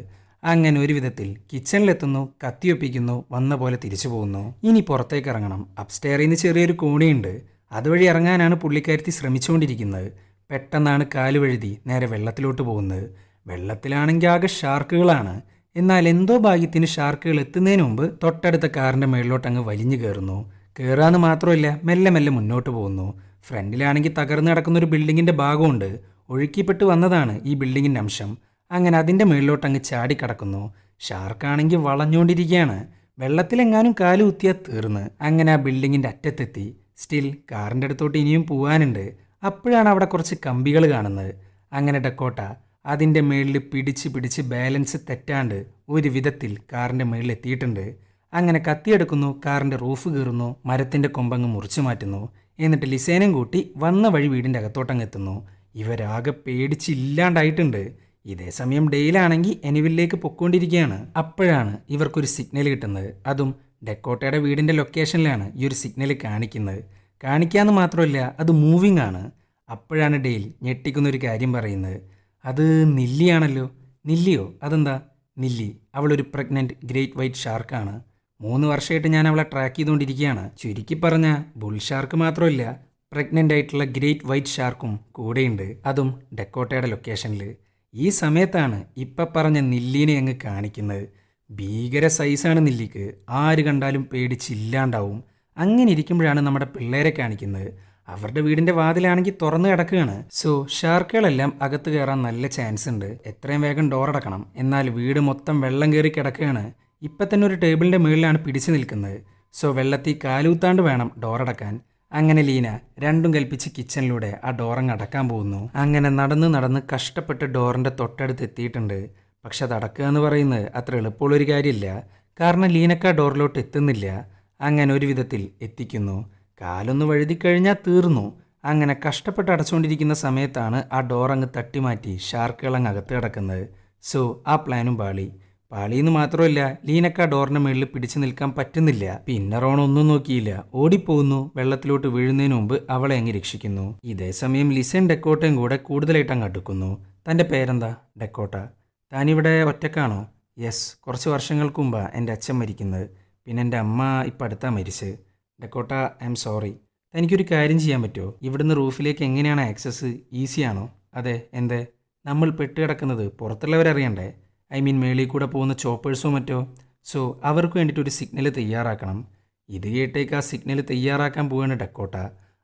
അങ്ങനെ ഒരു വിധത്തിൽ കിച്ചണിലെത്തുന്നു, കത്തിയൊപ്പിക്കുന്നു, വന്ന പോലെ തിരിച്ചു പോകുന്നു. ഇനി പുറത്തേക്ക് ഇറങ്ങണം. അപ്സ്റ്റെയറിൽ നിന്ന് ചെറിയൊരു കോണിയുണ്ട്. അതുവഴി ഇറങ്ങാനാണ് പുള്ളിക്കാരത്തി ശ്രമിച്ചുകൊണ്ടിരിക്കുന്നത്. പെട്ടെന്നാണ് കാലുവഴുതി നേരെ വെള്ളത്തിലോട്ട് പോകുന്നത്. വെള്ളത്തിലാണെങ്കിൽ ആകെ ഷാർക്കുകളാണ്. എന്നാൽ എന്തോ ഭാഗ്യത്തിന് ഷാർക്കുകൾ എത്തുന്നതിന് മുമ്പ് തൊട്ടടുത്ത കാറിൻ്റെ മുകളിലോട്ട് അങ്ങ് വലിഞ്ഞു കയറുന്നു. കയറാന്ന് മാത്രമല്ല മെല്ലെ മുന്നോട്ട് പോകുന്നു. ഫ്രണ്ടിലാണെങ്കിൽ തകർന്നു കിടക്കുന്നൊരു ബിൽഡിങ്ങിൻ്റെ ഭാഗമുണ്ട്. ഒഴുക്കിപ്പെട്ട് വന്നതാണ് ഈ ബിൽഡിങ്ങിൻ്റെ അംശം. അങ്ങനെ അതിൻ്റെ മുകളിലോട്ട് അങ്ങ് ചാടിക്കടക്കുന്നു. ഷാർക്കാണെങ്കിൽ വളഞ്ഞുകൊണ്ടിരിക്കുകയാണ്. വെള്ളത്തിലെങ്ങാനും കാല് കുത്തിയാൽ തീർന്ന്. അങ്ങനെ ആ ബിൽഡിങ്ങിൻ്റെ അറ്റത്തെത്തി. സ്റ്റിൽ കാറിൻ്റെ അടുത്തോട്ട് ഇനിയും പോകാനുണ്ട്. അപ്പോഴാണ് അവിടെ കുറച്ച് കമ്പികൾ കാണുന്നത്. അങ്ങനെ ഡെക്കോട്ട അതിൻ്റെ മുകളിൽ പിടിച്ച് ബാലൻസ് തെറ്റാണ്ട് ഒരു വിധത്തിൽ കാറിൻ്റെ മുകളിൽ എത്തിയിട്ടുണ്ട്. അങ്ങനെ കത്തിയെടുക്കുന്നു, കാറിൻ്റെ റൂഫ് കീറുന്നു, മരത്തിൻ്റെ കൊമ്പങ്ങ് മുറിച്ചു മാറ്റുന്നു. എന്നിട്ട് ലിസേനയും കൂട്ടി വന്ന വഴി വീടിൻ്റെ അകത്തോട്ടങ്ങ് എത്തുന്നു. ഇവരാകെ പേടിച്ചില്ലാണ്ടായിട്ടുണ്ട്. ഇതേ സമയം ഡെയിലാണെങ്കിൽ എനിവില്ലേക്ക് പൊക്കോണ്ടിരിക്കുകയാണ്. അപ്പോഴാണ് ഇവർക്കൊരു സിഗ്നൽ കിട്ടുന്നത്. അതും ഡെക്കോട്ടയുടെ വീടിൻ്റെ ലൊക്കേഷനിലാണ് ഈ ഒരു സിഗ്നൽ കാണിക്കുന്നത്. കാണിക്കാമെന്ന് മാത്രമല്ല അത് മൂവിങ് ആണ്. അപ്പോഴാണ് ഡെയിൽ ഞെട്ടിക്കുന്നൊരു കാര്യം പറയുന്നത്. അത് നില്ലിയാണല്ലോ. നില്ലിയോ? അതെന്താ? നില്ലി അവളൊരു പ്രഗ്നൻറ്റ് ഗ്രേറ്റ് വൈറ്റ് ഷാർക്കാണ്. 3 വർഷമായിട്ട് ഞാൻ അവളെ ട്രാക്ക് ചെയ്തുകൊണ്ടിരിക്കുകയാണ്. ചുരുക്കി പറഞ്ഞ ബുൾ ഷാർക്ക് മാത്രമല്ല, പ്രഗ്നൻ്റ് ആയിട്ടുള്ള ഗ്രേറ്റ് വൈറ്റ് ഷാർക്കും കൂടെയുണ്ട്, അതും ഡെക്കോട്ടയുടെ ലൊക്കേഷനിൽ. ഈ സമയത്താണ് ഇപ്പം പറഞ്ഞ നില്ലീനെ അങ്ങ് കാണിക്കുന്നത്. ഭീകര സൈസാണ് നില്ലിക്ക്, ആര് കണ്ടാലും പേടിച്ചില്ലാണ്ടാവും. അങ്ങനെ ഇരിക്കുമ്പോഴാണ് നമ്മുടെ പിള്ളേരെ കാണിക്കുന്നത്. അവരുടെ വീടിൻ്റെ വാതിലാണെങ്കിൽ തുറന്നു കിടക്കുകയാണ്. സോ ഷാർക്കുകളെല്ലാം അകത്ത് കയറാൻ നല്ല ചാൻസ് ഉണ്ട്. എത്രയും വേഗം ഡോർ അടക്കണം. എന്നാൽ വീട് മൊത്തം വെള്ളം കയറി കിടക്കുകയാണ്. ഇപ്പം തന്നെ ഒരു ടേബിളിൻ്റെ മുകളിലാണ് പിടിച്ചു നിൽക്കുന്നത്. സോ വെള്ളത്തിൽ കാലൂത്താണ്ട് വേണം ഡോർ അടക്കാൻ. അങ്ങനെ ലീന രണ്ടും കൽപ്പിച്ച് കിച്ചണിലൂടെ ആ ഡോറങ്ങ് അടക്കാൻ പോകുന്നു. അങ്ങനെ നടന്ന് നടന്ന് കഷ്ടപ്പെട്ട് ഡോറിൻ്റെ തൊട്ടടുത്ത് എത്തിയിട്ടുണ്ട്. പക്ഷെ അത് അടക്കുക എന്ന് പറയുന്നത് അത്ര എളുപ്പമുള്ളൊരു കാര്യമില്ല. കാരണം ലീനക്ക ഡോറിലോട്ട് എത്തുന്നില്ല. അങ്ങനെ ഒരു വിധത്തിൽ എത്തിക്കുന്നു. കാലൊന്ന് വഴുതിക്കഴിഞ്ഞാൽ തീർന്നു. അങ്ങനെ കഷ്ടപ്പെട്ട് അടച്ചുകൊണ്ടിരിക്കുന്ന സമയത്താണ് ആ ഡോറങ്ങ് തട്ടിമാറ്റി ഷാർക്കുകളങ്ങ് അകത്ത് കിടക്കുന്നത്. സോ ആ പ്ലാനും പാളിയെന്ന് മാത്രമല്ല, ലീനക്ക ഡോറിൻ്റെ മുകളിൽ പിടിച്ചു നിൽക്കാൻ പറ്റുന്നില്ല. പിന്നെ റോൺ ഒന്നും നോക്കിയില്ല, ഓടിപ്പോകുന്നു. വെള്ളത്തിലോട്ട് വീഴുന്നതിന് മുമ്പ് അവളെ അങ്ങ് രക്ഷിക്കുന്നു. ഇതേ സമയം ലിസയും ഡെക്കോട്ടയും കൂടെ കൂടുതലായിട്ട് അങ്ങ് അടുക്കുന്നു. തൻ്റെ പേരെന്താ? ഡെക്കോട്ട. താനിവിടെ ഒറ്റക്കാണോ? യെസ്, കുറച്ച് വർഷങ്ങൾക്ക് മുമ്പാണ് എൻ്റെ അച്ഛൻ മരിക്കുന്നത്. പിന്നെ എൻ്റെ അമ്മ ഇപ്പം അടുത്താ മരിച്ച്. Dakota, I am sorry. തനിക്കൊരു കാര്യം ചെയ്യാൻ പറ്റുമോ? ഇവിടുന്ന് റൂഫിലേക്ക് എങ്ങനെയാണ് ആക്സസ്? ഈസിയാണോ? അതെ. എന്തേ? നമ്മൾ പെട്ട് കിടക്കുന്നത് പുറത്തുള്ളവരറിയണ്ടേ? ഐ മീൻ മേളിൽ കൂടെ പോകുന്ന ചോപ്പേഴ്സോ മറ്റോ. സോ അവർക്ക് വേണ്ടിയിട്ട് ഒരു സിഗ്നൽ തയ്യാറാക്കണം. ഇത് കേട്ടേക്ക് ആ സിഗ്നൽ തയ്യാറാക്കാൻ പോവുകയാണ് ഡെക്കോട്ട.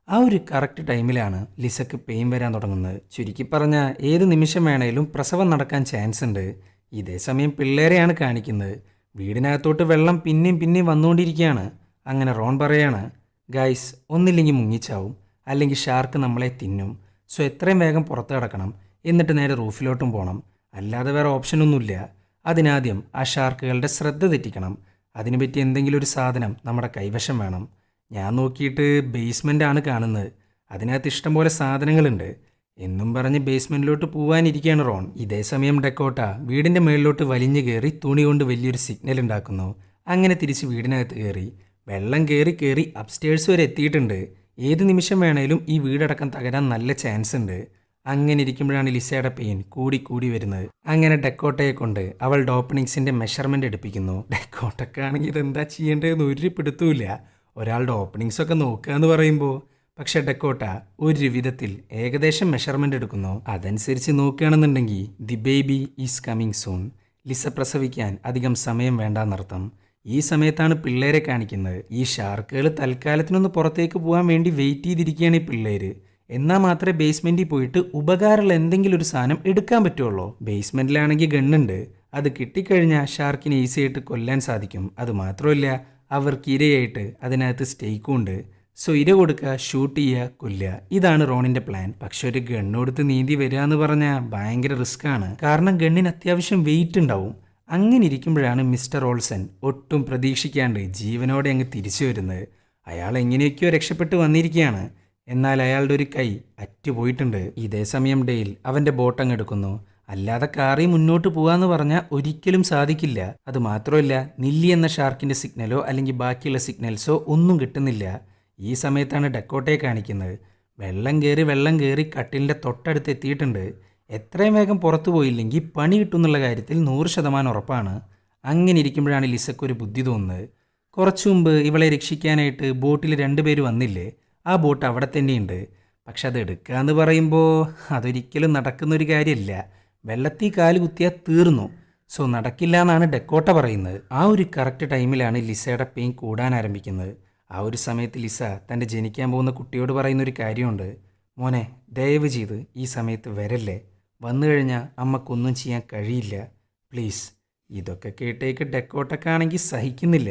ആ ഒരു കറക്റ്റ് ടൈമിലാണ് ലിസക്ക് പെയിൻ വരാൻ തുടങ്ങുന്നത്. ചുരുക്കി പറഞ്ഞാൽ ഏത് നിമിഷം വേണേലും പ്രസവം നടക്കാൻ ചാൻസ് ഉണ്ട്. ഇതേ സമയം പിള്ളേരെയാണ് കാണിക്കുന്നത്. വീടിനകത്തോട്ട് വെള്ളം പിന്നെയും വന്നുകൊണ്ടിരിക്കുകയാണ്. അങ്ങനെ റോൺ പറയാണ്, ഗൈസ് ഒന്നില്ലെങ്കിൽ മുങ്ങിച്ചാവും, അല്ലെങ്കിൽ ഷാർക്ക് നമ്മളെ തിന്നും. സോ എത്രയും വേഗം പുറത്ത് കിടക്കണം, എന്നിട്ട് നേരെ റൂഫിലോട്ടും പോകണം. അല്ലാതെ വേറെ ഓപ്ഷനൊന്നുമില്ല. അതിനാദ്യം ആ ഷാർക്കുകളുടെ ശ്രദ്ധ തെറ്റിക്കണം. അതിനു പറ്റി എന്തെങ്കിലും ഒരു സാധനം നമ്മുടെ കൈവശം വേണം. ഞാൻ നോക്കിയിട്ട് ബേസ്മെൻ്റാണ് കാണുന്നത്. അതിനകത്ത് ഇഷ്ടംപോലെ സാധനങ്ങളുണ്ട് എന്നും പറഞ്ഞ് ബേസ്മെൻറ്റിലോട്ട് പോകാനിരിക്കുകയാണ് റോൺ. ഇതേ സമയം ഡെക്കോട്ട വീടിൻ്റെ മുകളിലോട്ട് വലിഞ്ഞു കയറി തുണി കൊണ്ട് വലിയൊരു സിഗ്നൽ ഉണ്ടാക്കുന്നു. അങ്ങനെ തിരിച്ച് വീടിനകത്ത് കയറി വെള്ളം കയറി അപ്സ്റ്റേഴ്സ് വരെ എത്തിയിട്ടുണ്ട്. ഏത് നിമിഷം വേണേലും ഈ വീടടക്കം തകരാൻ നല്ല ചാൻസ് ഉണ്ട്. അങ്ങനെ ഇരിക്കുമ്പോഴാണ് ലിസയുടെ പെയിൻ കൂടി വരുന്നത്. അങ്ങനെ ഡെക്കോട്ടയെ കൊണ്ട് അവളുടെ ഓപ്പണിങ്സിൻ്റെ മെഷർമെൻ്റ് എടുപ്പിക്കുന്നു. ഡെക്കോട്ടക്കാണെങ്കിൽ ഇതെന്താ ചെയ്യേണ്ടതെന്ന് ഒരു പിടുത്തമില്ല. ഒരാളുടെ ഓപ്പണിങ്സൊക്കെ നോക്കുക എന്ന് പറയുമ്പോൾ. പക്ഷെ ഡെക്കോട്ട ഒരു വിധത്തിൽ ഏകദേശം മെഷർമെൻ്റ് എടുക്കുന്നു. അതനുസരിച്ച് നോക്കുകയാണെന്നുണ്ടെങ്കിൽ the baby is coming soon. Lisa പ്രസവിക്കാൻ അധികം സമയം വേണ്ടാന്നർത്ഥം. ഈ സമയത്താണ് പിള്ളേരെ കാണിക്കുന്നത്. ഈ ഷാർക്കുകൾ തൽക്കാലത്തിനൊന്ന് പുറത്തേക്ക് പോകാൻ വേണ്ടി വെയിറ്റ് ചെയ്തിരിക്കുകയാണ് ഈ പിള്ളേർ. എന്നാൽ മാത്രമേ ബേസ്മെൻറ്റിൽ പോയിട്ട് ഉപകാരമുള്ള എന്തെങ്കിലും ഒരു സാധനം എടുക്കാൻ പറ്റുള്ളൂ. ബേസ്മെൻറ്റിലാണെങ്കിൽ ഗണ്ണുണ്ട്. അത് കിട്ടിക്കഴിഞ്ഞാൽ ഷാർക്കിനെ ഈസി ആയിട്ട് കൊല്ലാൻ സാധിക്കും. അതുമാത്രമല്ല, അവർക്ക് ഇരയായിട്ട് അതിനകത്ത് സ്റ്റേക്കും ഉണ്ട്. സോ ഇര കൊടുക്കുക, ഷൂട്ട് ചെയ്യുക, കൊല്ലുക. ഇതാണ് റോണിൻ്റെ പ്ലാൻ. പക്ഷെ ഒരു ഗണ്ണ് കൊടുത്ത് നീന്തി വരിക എന്ന് പറഞ്ഞാൽ ഭയങ്കര റിസ്ക് ആണ്. കാരണം ഗണ്ണിന് അത്യാവശ്യം വെയിറ്റ് ഉണ്ടാവും. അങ്ങനെ ഇരിക്കുമ്പോഴാണ് മിസ്റ്റർ ഓൾസൺ ഒട്ടും പ്രതീക്ഷിക്കാണ്ട് ജീവനോടെ അങ്ങ് തിരിച്ചു വരുന്നത്. അയാൾ എങ്ങനെയൊക്കെയോ രക്ഷപ്പെട്ട് വന്നിരിക്കുകയാണ്. എന്നാൽ അയാളുടെ ഒരു കൈ അറ്റുപോയിട്ടുണ്ട്. ഇതേ സമയം ഡെയിൽ അവൻ്റെ ബോട്ടങ്ങ് എടുക്കുന്നു. അല്ലാതെ കാറി മുന്നോട്ട് പോകാമെന്ന് പറഞ്ഞാൽ ഒരിക്കലും സാധിക്കില്ല. അത് മാത്രമല്ല, നില്ലി എന്ന ഷാർക്കിൻ്റെ സിഗ്നലോ അല്ലെങ്കിൽ ബാക്കിയുള്ള സിഗ്നൽസോ ഒന്നും കിട്ടുന്നില്ല. ഈ സമയത്താണ് ഡെക്കോട്ടയെ കാണിക്കുന്നത്. വെള്ളം കയറി കട്ടിലിൻ്റെ തൊട്ടടുത്ത് എത്തിയിട്ടുണ്ട്. എത്രയും വേഗം പുറത്തു പോയില്ലെങ്കിൽ പണി കിട്ടുമെന്നുള്ള കാര്യത്തിൽ 100% ഉറപ്പാണ്. അങ്ങനെ ഇരിക്കുമ്പോഴാണ് ലിസക്കൊരു ബുദ്ധി തോന്നുന്നത്. കുറച്ചു മുമ്പ് ഇവളെ രക്ഷിക്കാനായിട്ട് ബോട്ടിൽ 2 പേര് വന്നില്ലേ? ആ ബോട്ട് അവിടെ തന്നെയുണ്ട്. പക്ഷെ അത് എടുക്കുക എന്ന് പറയുമ്പോൾ അതൊരിക്കലും നടക്കുന്നൊരു കാര്യമില്ല. വെള്ളത്തിൽ കാല് കുത്തിയാൽ തീർന്നു. സോ നടക്കില്ല എന്നാണ് ഡെക്കോട്ട പറയുന്നത്. ആ ഒരു കറക്റ്റ് ടൈമിലാണ് ലിസയുടെ പെയിൻ കൂടാൻ ആരംഭിക്കുന്നത്. ആ ഒരു സമയത്ത് ലിസ തൻ്റെ ജനിക്കാൻ പോകുന്ന കുട്ടിയോട് പറയുന്നൊരു കാര്യമുണ്ട്. മോനെ, ദയവ് ചെയ്ത് ഈ സമയത്ത് വരല്ലേ. വന്നു കഴിഞ്ഞാൽ അമ്മക്കൊന്നും ചെയ്യാൻ കഴിയില്ല, പ്ലീസ്. ഇതൊക്കെ കേട്ടേക്ക് ഡെക്കോട്ടക്കാണെങ്കിൽ സഹിക്കുന്നില്ല.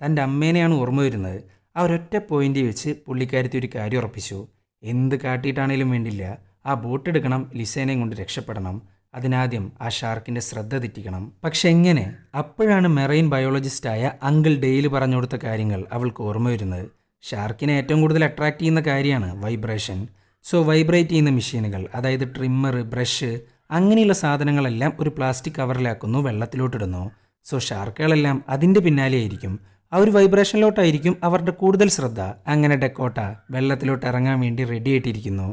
തൻ്റെ അമ്മേനെയാണ് ഓർമ്മ വരുന്നത്. ആ ഒരൊറ്റ പോയിൻ്റ് വെച്ച് പുള്ളിക്കാരത്തി ഒരു കാര്യം ഉറപ്പിച്ചു. എന്ത് കാട്ടിയിട്ടാണേലും വേണ്ടില്ല, ആ ബോട്ട് എടുക്കണം, ലിസേനയും കൊണ്ട് രക്ഷപ്പെടണം. അതിനാദ്യം ആ ഷാർക്കിൻ്റെ ശ്രദ്ധ തെറ്റിക്കണം. പക്ഷെ എങ്ങനെ? അപ്പോഴാണ് മെറൈൻ ബയോളജിസ്റ്റായ അങ്കിൾ ഡെയിൽ പറഞ്ഞു കൊടുത്ത കാര്യങ്ങൾ അവൾക്ക് ഓർമ്മ വരുന്നത്. ഷാർക്കിനെ ഏറ്റവും കൂടുതൽ അട്രാക്റ്റ് ചെയ്യുന്ന കാര്യമാണ് വൈബ്രേഷൻ. സോ വൈബ്രേറ്റ് ചെയ്യുന്ന മെഷീനുകൾ, അതായത് ട്രിമ്മർ, ബ്രഷ്, അങ്ങനെയുള്ള സാധനങ്ങളെല്ലാം ഒരു പ്ലാസ്റ്റിക് കവറിലാക്കുന്നു, വെള്ളത്തിലോട്ടിടുന്നു. സോ ഷാർക്കുകളെല്ലാം അതിൻ്റെ പിന്നാലെയായിരിക്കും. ആ ഒരു വൈബ്രേഷനിലോട്ടായിരിക്കും അവരുടെ കൂടുതൽ ശ്രദ്ധ. അങ്ങനെ ഡെക്കോട്ട വെള്ളത്തിലോട്ട് ഇറങ്ങാൻ വേണ്ടി റെഡി ആയിട്ടിരിക്കുന്നു.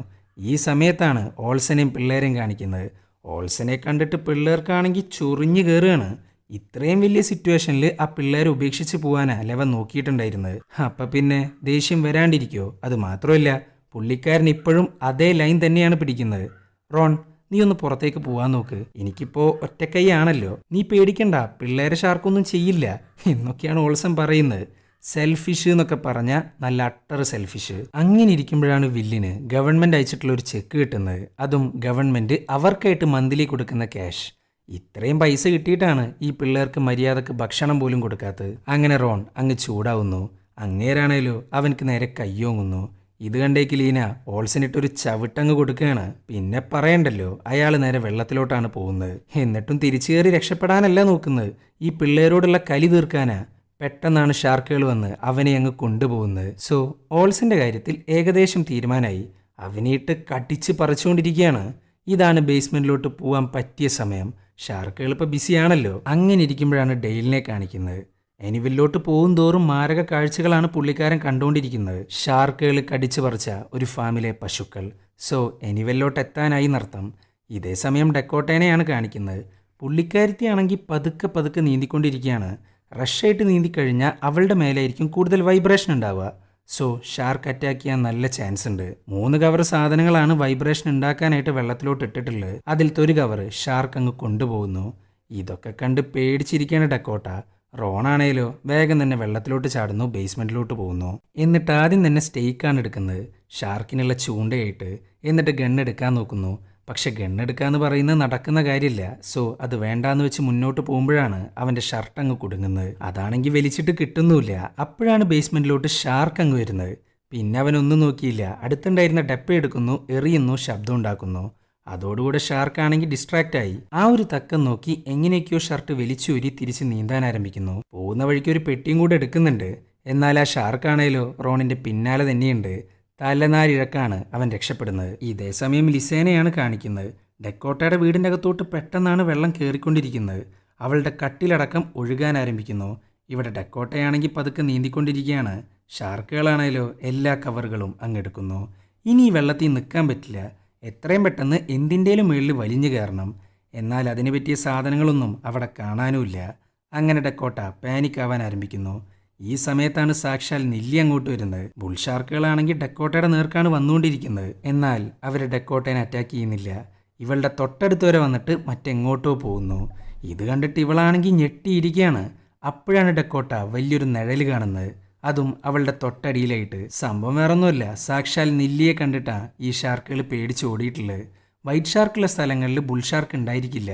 ഈ സമയത്താണ് ഓൾസനെയും പിള്ളേരെയും കാണിക്കുന്നത്. ഓൾസനെ കണ്ടിട്ട് പിള്ളേർക്കാണെങ്കിൽ ചൊറിഞ്ഞു കയറുകയാണ്. ഇത്രയും വലിയ സിറ്റുവേഷനിൽ ആ പിള്ളേരെ ഉപേക്ഷിച്ച് പോകാനാ ലെവൻ നോക്കിയിട്ടുണ്ടായിരുന്നത്. അപ്പം പിന്നെ ദേഷ്യം വരാണ്ടിരിക്കോ? അത് മാത്രമല്ല, പുള്ളിക്കാരൻ ഇപ്പോഴും അതേ ലൈൻ തന്നെയാണ് പിടിക്കുന്നത്. റോൺ, നീ ഒന്ന് പുറത്തേക്ക് പോവാൻ നോക്ക്. എനിക്കിപ്പോൾ ഒറ്റക്കൈയാണല്ലോ. നീ പേടിക്കണ്ട, പിള്ളേരെ ഷാർക്കൊന്നും ചെയ്യില്ല എന്നൊക്കെയാണ് ഓൾസൺ പറയുന്നത്. സെൽഫിഷ് എന്നൊക്കെ പറഞ്ഞാൽ നല്ല അട്ടർ സെൽഫിഷ്. അങ്ങനെ ഇരിക്കുമ്പോഴാണ് വില്ലിന് ഗവൺമെൻറ് അയച്ചിട്ടുള്ള ഒരു ചെക്ക് കിട്ടുന്നത്. അതും ഗവൺമെൻറ് അവർക്കായിട്ട് മന്ത്ലി കൊടുക്കുന്ന ക്യാഷ്. ഇത്രയും പൈസ കിട്ടിയിട്ടാണ് ഈ പിള്ളേർക്ക് മര്യാദക്ക് ഭക്ഷണം പോലും കൊടുക്കാത്തത്. അങ്ങനെ റോൺ അങ്ങ് ചൂടാവുന്നു. അങ്ങേരാണേലോ അവനക്ക് നേരെ കയ്യോങ്ങുന്നു. ഇത് കണ്ടേക്ക് ലീന ഓൾസനിട്ടൊരു ചവിട്ടങ്ങ് കൊടുക്കുകയാണ്. പിന്നെ പറയണ്ടല്ലോ, അയാൾ നേരെ വെള്ളത്തിലോട്ടാണ് പോകുന്നത്. എന്നിട്ടും തിരിച്ചു കയറി രക്ഷപ്പെടാനല്ല നോക്കുന്നത്, ഈ പിള്ളേരോടുള്ള കലി തീർക്കാനാ. പെട്ടെന്നാണ് ഷാർക്കുകൾ വന്ന് അവനെ അങ്ങ് കൊണ്ടുപോകുന്നത്. സോ ഓൾസന്റെ കാര്യത്തിൽ ഏകദേശം തീരുമാനമായി. അവനെയിട്ട് കടിച്ച് പറിച്ചുകൊണ്ടിരിക്കുകയാണ്. ഇതാണ് ബേസ്മെന്റിലോട്ട് പോകാൻ പറ്റിയ സമയം. ഷാർക്കുകൾ ഇപ്പോൾ ബിസിയാണല്ലോ. അങ്ങനെ ഇരിക്കുമ്പോഴാണ് ഡെയിലിനെ കാണിക്കുന്നത്. എനിവില്ലോട്ട് പോകും തോറും മാരക കാഴ്ചകളാണ് പുള്ളിക്കാരൻ കണ്ടുകൊണ്ടിരിക്കുന്നത്. ഷാർക്കുകൾ കടിച്ചു പറിച്ച ഒരു ഫാമിലെ പശുക്കൾ. സോ എനിവെല്ലോട്ട് എത്താനായി നർത്തം. ഇതേ സമയം ഡെക്കോട്ടേനെയാണ് കാണിക്കുന്നത്. പുള്ളിക്കാരത്തിയാണെങ്കിൽ പതുക്കെ പതുക്കെ നീന്തിക്കൊണ്ടിരിക്കുകയാണ്. റഷായിട്ട് നീന്തിക്കഴിഞ്ഞാൽ അവളുടെ മേലായിരിക്കും കൂടുതൽ വൈബ്രേഷൻ ഉണ്ടാവുക. സോ ഷാർക്ക് അറ്റാക്ക് ചെയ്യാൻ നല്ല ചാൻസ് ഉണ്ട്. 3 കവർ സാധനങ്ങളാണ് വൈബ്രേഷൻ ഉണ്ടാക്കാനായിട്ട് വെള്ളത്തിലോട്ട് ഇട്ടിട്ടുള്ളത്. അതിലത്തെ ഒരു കവർ ഷാർക്ക് അങ്ങ് കൊണ്ടുപോകുന്നു. ഇതൊക്കെ കണ്ട് പേടിച്ചിരിക്കുകയാണ് ഡെക്കോട്ട. റോണാണേലോ വേഗം തന്നെ വെള്ളത്തിലോട്ട് ചാടുന്നു, ബേസ്മെന്റിലോട്ട് പോകുന്നു. എന്നിട്ട് ആദ്യം തന്നെ സ്റ്റേക്കാണ് എടുക്കുന്നത്, ഷാർക്കിനുള്ള ചൂണ്ടയായിട്ട്. എന്നിട്ട് ഗണ്ണെടുക്കാൻ നോക്കുന്നു. പക്ഷെ ഗണ്ണെടുക്കാന്ന് പറയുന്നത് നടക്കുന്ന കാര്യമില്ല. സോ അത് വേണ്ടാന്ന് വെച്ച് മുന്നോട്ട് പോകുമ്പോഴാണ് അവൻ്റെ ഷർട്ട് അങ്ങ് കുടുങ്ങുന്നത്. അതാണെങ്കിൽ വലിച്ചിട്ട് കിട്ടുന്നുമില്ല. അപ്പോഴാണ് ബേസ്മെന്റിലോട്ട് ഷാർക്ക് അങ്ങ് വരുന്നത്. പിന്നെ അവനൊന്നും നോക്കിയില്ല, അടുത്തുണ്ടായിരുന്ന ഡെപ്പ എടുക്കുന്നു, എറിയുന്നു, ശബ്ദം ഉണ്ടാക്കുന്നു. അതോടുകൂടെ ഷാർക്കാണെങ്കിൽ ഡിസ്ട്രാക്റ്റായി. ആ ഒരു തക്കം നോക്കി എങ്ങനെയൊക്കെയോ ഷർട്ട് വലിച്ചൂരി തിരിച്ച് നീന്താൻ ആരംഭിക്കുന്നു. പോകുന്ന വഴിക്ക് ഒരു പെട്ടിയും കൂടെ എടുക്കുന്നുണ്ട്. എന്നാൽ ആ ഷാർക്കാണേലോ റോണിന്റെ പിന്നാലെ തന്നെയുണ്ട്. തലനാരിഴക്കാണ് അവൻ രക്ഷപ്പെടുന്നത്. ഇതേ സമയം ലിസേനയാണ് കാണിക്കുന്നത്. ഡെക്കോട്ടയുടെ വീടിൻ്റെ അകത്തോട്ട് പെട്ടെന്നാണ് വെള്ളം കയറിക്കൊണ്ടിരിക്കുന്നത്. അവളുടെ കട്ടിലടക്കം ഒഴുകാൻ ആരംഭിക്കുന്നു. ഇവിടെ ഡെക്കോട്ടയാണെങ്കിൽ പതുക്കെ നീന്തിക്കൊണ്ടിരിക്കുകയാണ്. ഷാർക്കുകളാണേലോ എല്ലാ കവറുകളും അങ്ങെടുക്കുന്നു. ഇനി ഈ വെള്ളത്തിൽ നിൽക്കാൻ പറ്റില്ല, എത്രയും പെട്ടെന്ന് എന്തിൻ്റെയും മുകളിൽ വലിഞ്ഞു കയറണം. എന്നാൽ അതിന് പറ്റിയ സാധനങ്ങളൊന്നും അവിടെ കാണാനുമില്ല. അങ്ങനെ ഡെക്കോട്ട പാനിക്കാവാൻ ആരംഭിക്കുന്നു. ഈ സമയത്താണ് സാക്ഷാൽ നെല്ലി അങ്ങോട്ട് വരുന്നത്. ബുൾഷാർക്കുകളാണെങ്കിൽ ഡെക്കോട്ടയുടെ നേർക്കാണ് വന്നുകൊണ്ടിരിക്കുന്നത്. എന്നാൽ അവർ ഡെക്കോട്ടേനെ അറ്റാക്ക് ചെയ്യുന്നില്ല. ഇവളുടെ തൊട്ടടുത്ത് വരെ വന്നിട്ട് മറ്റെങ്ങോട്ടോ പോകുന്നു. ഇത് കണ്ടിട്ട് ഇവളാണെങ്കിൽ ഞെട്ടിയിരിക്കുകയാണ്. അപ്പോഴാണ് ഡെക്കോട്ട വലിയൊരു നിഴൽ കാണുന്നത്, അതും അവളുടെ തൊട്ടടിയിലായിട്ട്. സംഭവം വേറൊന്നുമല്ല, സാക്ഷാൽ നെല്ലിയെ കണ്ടിട്ടാ ഈ ഷാർക്കുകൾ പേടിച്ച് ഓടിയിട്ടുള്ളത്. വൈറ്റ് ഷാർക്കുള്ള സ്ഥലങ്ങളിൽ ബുൾഷാർക്ക് ഉണ്ടായിരിക്കില്ല.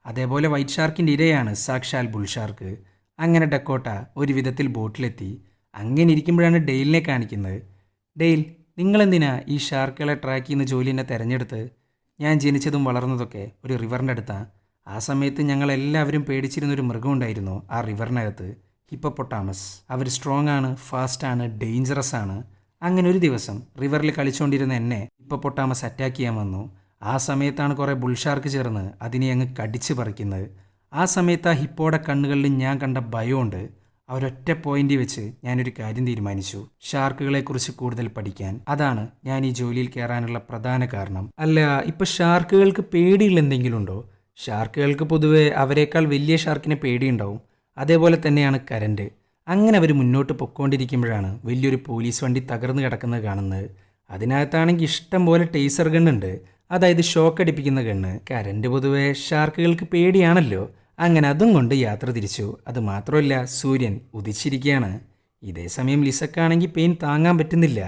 അതേപോലെ വൈറ്റ് ഷാർക്കിൻ്റെ ഇരയാണ് സാക്ഷാൽ ബുൾഷാർക്ക്. അങ്ങനെ ഡെക്കോട്ട ഒരു വിധത്തിൽ ബോട്ടിലെത്തി. അങ്ങനെ ഇരിക്കുമ്പോഴാണ് ഡെയിലിനെ കാണിക്കുന്നത്. ഡെയിൽ, നിങ്ങളെന്തിനാ ഈ ഷാർക്കുകളെ ട്രാക്ക് ചെയ്യുന്ന ജോലി എന്നെ തിരഞ്ഞെടുത്ത്? ഞാൻ ജനിച്ചതും വളർന്നതൊക്കെ ഒരു റിവറിൻ്റെ അടുത്താണ്. ആ സമയത്ത് ഞങ്ങളെല്ലാവരും പേടിച്ചിരുന്നൊരു മൃഗം ഉണ്ടായിരുന്നു ആ റിവറിനകത്ത്, ഹിപ്പോപ്പൊട്ടാമസ്. അവർ സ്ട്രോങ് ആണ്, ഫാസ്റ്റാണ്, ഡേഞ്ചറസ് ആണ്. അങ്ങനെ ഒരു ദിവസം റിവറിൽ കളിച്ചുകൊണ്ടിരുന്ന എന്നെ ഹിപ്പോപ്പൊട്ടാമസ് അറ്റാക്ക് ചെയ്യാൻ വന്നു. ആ സമയത്താണ് കുറേ ബുൾഷാർക്ക് ചേർന്ന് അതിനെ അങ്ങ് കടിച്ച് പറിക്കുന്നത്. ആ സമയത്ത് ആ ഹിപ്പോയുടെ കണ്ണുകളിൽ ഞാൻ കണ്ട ഭയമുണ്ട്. ഒരൊറ്റ പോയിന്റ് വെച്ച് ഞാനൊരു കാര്യം തീരുമാനിച്ചു, ഷാർക്കുകളെക്കുറിച്ച് കൂടുതൽ പഠിക്കാൻ. അതാണ് ഞാൻ ഈ ജോലിയിൽ കയറാനുള്ള പ്രധാന കാരണം. അല്ല, ഇപ്പം ഷാർക്കുകൾക്ക് പേടിയുള്ള എന്തെങ്കിലും ഉണ്ടോ? ഷാർക്കുകൾക്ക് പൊതുവെ അവരെക്കാൾ വലിയ ഷാർക്കിനെ പേടിയുണ്ടാവും. അതേപോലെ തന്നെയാണ് കരണ്ട്. അങ്ങനെ അവർ മുന്നോട്ട് പൊക്കോണ്ടിരിക്കുമ്പോഴാണ് വലിയൊരു പോലീസ് വണ്ടി തകർന്നു കിടക്കുന്നത് കാണുന്നത്. അതിനകത്താണെങ്കിൽ ഇഷ്ടം പോലെ ടേസർ ഗണ്ണുണ്ട്, അതായത് ഷോക്ക് അടിപ്പിക്കുന്ന ഗണ്ണ്. കരണ്ട് പൊതുവെ ഷാർക്കുകൾക്ക് പേടിയാണല്ലോ. അങ്ങനെ അതും കൊണ്ട് യാത്ര തിരിച്ചു. അത് മാത്രമല്ല, സൂര്യൻ ഉദിച്ചിരിക്കുകയാണ്. ഇതേ സമയം ലിസക്കാണെങ്കിൽ പെയിൻ താങ്ങാൻ പറ്റുന്നില്ല.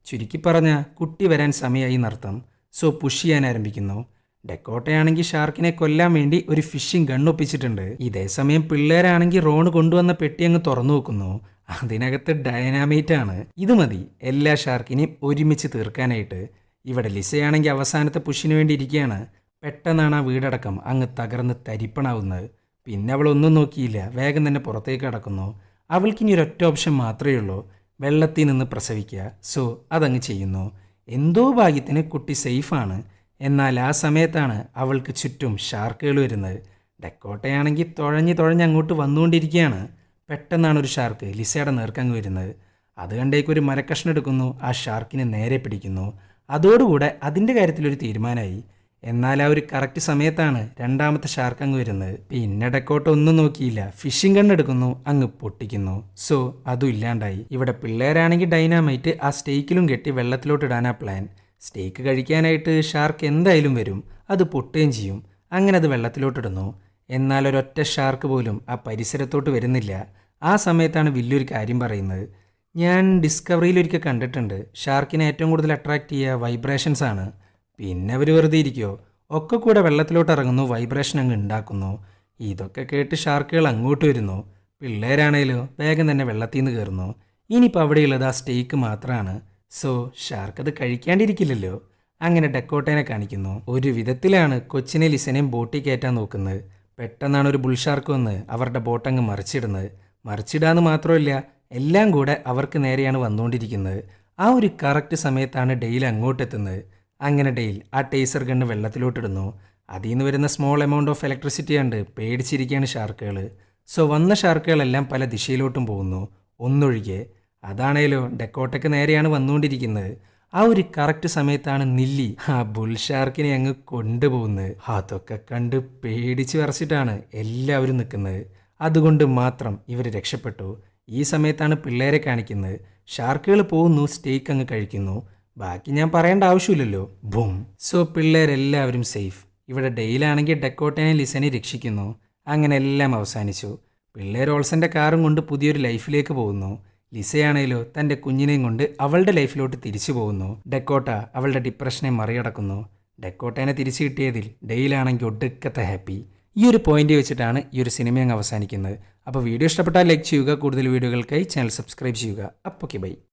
ചുരുക്കി പറഞ്ഞ കുട്ടി വരാൻ സമയമായി എന്നർത്ഥം. സോ പുഷ് ചെയ്യാൻ ആരംഭിക്കുന്നു. ഡെക്കോട്ടയാണെങ്കിൽ ഷാർക്കിനെ കൊല്ലാൻ വേണ്ടി ഒരു ഫിഷിംഗ് ഗൺ ഒപ്പിച്ചിട്ടുണ്ട്. ഇതേ സമയം പിള്ളേരാണെങ്കിൽ റോണ് കൊണ്ടുവന്ന പെട്ടി അങ്ങ് തുറന്നു നോക്കുന്നു. അതിനകത്ത് ഡൈനാമൈറ്റ് ആണ്. ഇത് മതി എല്ലാ ഷാർക്കിനെയും ഒരുമിച്ച് തീർക്കാനായിട്ട്. ഇവിടെ ലിസയാണെങ്കിൽ അവസാനത്തെ പുഷിന് വേണ്ടി ഇരിക്കുകയാണ്. പെട്ടെന്നാണ് ആ വീടടക്കം അങ്ങ് തകർന്ന് തരിപ്പണാവുന്നത്. പിന്നെ അവളൊന്നും നോക്കിയില്ല, വേഗം തന്നെ പുറത്തേക്ക് കടക്കുന്നു. അവൾക്കിനി ഒരൊറ്റ ഓപ്ഷൻ മാത്രമേ ഉള്ളൂ, വെള്ളത്തിൽ നിന്ന് പ്രസവിക്കുക. സോ അതങ്ങ് ചെയ്യുന്നു. എന്തോ ഭാഗ്യത്തിന് കുട്ടി സേഫാണ്. എന്നാൽ ആ സമയത്താണ് അവൾക്ക് ചുറ്റും ഷാർക്കുകൾ വരുന്നത്. ഡെക്കോട്ടയാണെങ്കിൽ തുഴഞ്ഞ് അങ്ങോട്ട് വന്നുകൊണ്ടിരിക്കുകയാണ്. പെട്ടെന്നാണ് ഒരു ഷാർക്ക് ലിസയുടെ നേർക്കങ്ങ് വരുന്നത്. അത് കണ്ടേക്കൊരു മരക്കഷ്ണം എടുക്കുന്നു, ആ ഷാർക്കിനെ നേരെ പിടിക്കുന്നു. അതോടുകൂടെ അതിൻ്റെ കാര്യത്തിലൊരു തീരുമാനമായി. എന്നാൽ ആ ഒരു കറക്റ്റ് സമയത്താണ് രണ്ടാമത്തെ ഷാർക്ക് അങ്ങ് വരുന്നത്. പിന്നെ ഡെക്കോട്ട ഒന്നും നോക്കിയില്ല, ഫിഷിംഗ് ഗൺ എടുക്കുന്നു, അങ്ങ് പൊട്ടിക്കുന്നു. സോ അതും ഇല്ലാണ്ടായി. ഇവിടെ പിള്ളേരാണെങ്കിൽ ഡൈനാമൈറ്റ് ആ സ്റ്റേക്കിലും കെട്ടി വെള്ളത്തിലോട്ട് ഇടാനാ പ്ലാൻ. സ്റ്റേക്ക് കഴിക്കാനായിട്ട് ഷാർക്ക് എന്തായാലും വരും, അത് പൊട്ടുകയും ചെയ്യും. അങ്ങനെ അത് വെള്ളത്തിലോട്ടിടുന്നു. എന്നാൽ ഒരൊറ്റ ഷാർക്ക് പോലും ആ പരിസരത്തോട്ട് വരുന്നില്ല. ആ സമയത്താണ് വലിയൊരു കാര്യം പറയുന്നത്. ഞാൻ ഡിസ്കവറിയിൽ ഒരിക്കൽ കണ്ടിട്ടുണ്ട്, ഷാർക്കിനെ ഏറ്റവും കൂടുതൽ അട്രാക്റ്റ് ചെയ്യുക വൈബ്രേഷൻസ് ആണ്. പിന്നെ അവർ വെറുതെ ഇരിക്കുമോ, ഒക്കെ കൂടെ വെള്ളത്തിലോട്ട് ഇറങ്ങുന്നു, വൈബ്രേഷൻ അങ്ങ് ഉണ്ടാക്കുന്നു. ഇതൊക്കെ കേട്ട് ഷാർക്കുകൾ അങ്ങോട്ട് വരുന്നു. പിള്ളേരാണേലോ വേഗം തന്നെ വെള്ളത്തിൽ നിന്ന് കയറുന്നു. ഇനിയിപ്പോൾ അവിടെയുള്ളത് ആ സ്റ്റേക്ക് മാത്രമാണ്. സോ ഷാർക്ക് അത് കഴിക്കാണ്ടിരിക്കില്ലല്ലോ. അങ്ങനെ ഡെക്കോട്ടേനെ കാണിക്കുന്നു. ഒരു വിധത്തിലാണ് കൊച്ചിനെ ലിസനെയും ബോട്ടിൽ കയറ്റാൻ നോക്കുന്നത്. പെട്ടെന്നാണ് ഒരു ബുൾ ഷാർക്ക് വന്ന് അവരുടെ ബോട്ടങ്ങ് മറിച്ചിടുന്നത്. മറിച്ചിടാന്ന് മാത്രമല്ല, എല്ലാം കൂടെ അവർക്ക് നേരെയാണ് വന്നുകൊണ്ടിരിക്കുന്നത്. ആ ഒരു കറക്റ്റ് സമയത്താണ് ഡെയിൽ അങ്ങോട്ടെത്തുന്നത്. അങ്ങനെ ഡെയിൽ ആ ടേസർ ഗണ്ണ് വെള്ളത്തിലോട്ടിടുന്നു. അതിൽ നിന്ന് വരുന്ന സ്മോൾ എമൗണ്ട് ഓഫ് ഇലക്ട്രിസിറ്റി കണ്ട് പേടിച്ചിരിക്കുകയാണ് ഷാർക്കുകൾ. സോ വന്ന ഷാർക്കുകളെല്ലാം പല ദിശയിലോട്ടും പോകുന്നു, ഒന്നൊഴികെ. അതാണേലോ ഡെക്കോട്ടയ്ക്ക് നേരെയാണ് വന്നുകൊണ്ടിരിക്കുന്നത്. ആ ഒരു കറക്റ്റ് സമയത്താണ് നില്ലി ആ ബുൾ ഷാർക്കിനെ അങ്ങ് കൊണ്ടുപോകുന്നത്. അതൊക്കെ കണ്ട് പേടിച്ച് വിറച്ചിട്ടാണ് എല്ലാവരും നിൽക്കുന്നത്. അതുകൊണ്ട് മാത്രം ഇവർ രക്ഷപ്പെട്ടു. ഈ സമയത്താണ് പിള്ളേരെ കാണിക്കുന്നത്. ഷാർക്കുകൾ പോകുന്നു, സ്റ്റേക്ക് അങ്ങ് കഴിക്കുന്നു. ബാക്കി ഞാൻ പറയേണ്ട ആവശ്യമില്ലല്ലോ. ബും. സോ പിള്ളേരെല്ലാവരും സേഫ്. ഇവിടെ ഡെയിലാണെങ്കിൽ ഡെക്കോട്ടനെ ലിസനെ രക്ഷിക്കുന്നു. അങ്ങനെ എല്ലാം അവസാനിച്ചു. പിള്ളേർ ഓൾസന്റെ കാറും കൊണ്ട് പുതിയൊരു ലൈഫിലേക്ക് പോകുന്നു. ലിസയാണേലോ തൻ്റെ കുഞ്ഞിനെയും കൊണ്ട് അവളുടെ ലൈഫിലോട്ട് തിരിച്ചു പോകുന്നു. ഡെക്കോട്ട അവളുടെ ഡിപ്രഷനെ മറികടക്കുന്നു. ഡെക്കോട്ടേനെ തിരിച്ചു കിട്ടിയതിൽ ഡെയിലാണെങ്കിൽ ഒടുക്കത്തെ ഹാപ്പി. ഈ ഒരു പോയിന്റ് വെച്ചിട്ടാണ് ഈ ഒരു സിനിമ അങ്ങ് അവസാനിക്കുന്നത്. അപ്പോൾ വീഡിയോ ഇഷ്ടപ്പെട്ടാൽ ലൈക്ക് ചെയ്യുക. കൂടുതൽ വീഡിയോകൾക്കായി ചാനൽ സബ്സ്ക്രൈബ് ചെയ്യുക. അപ്പോൾ ഓക്കെ, ബൈ.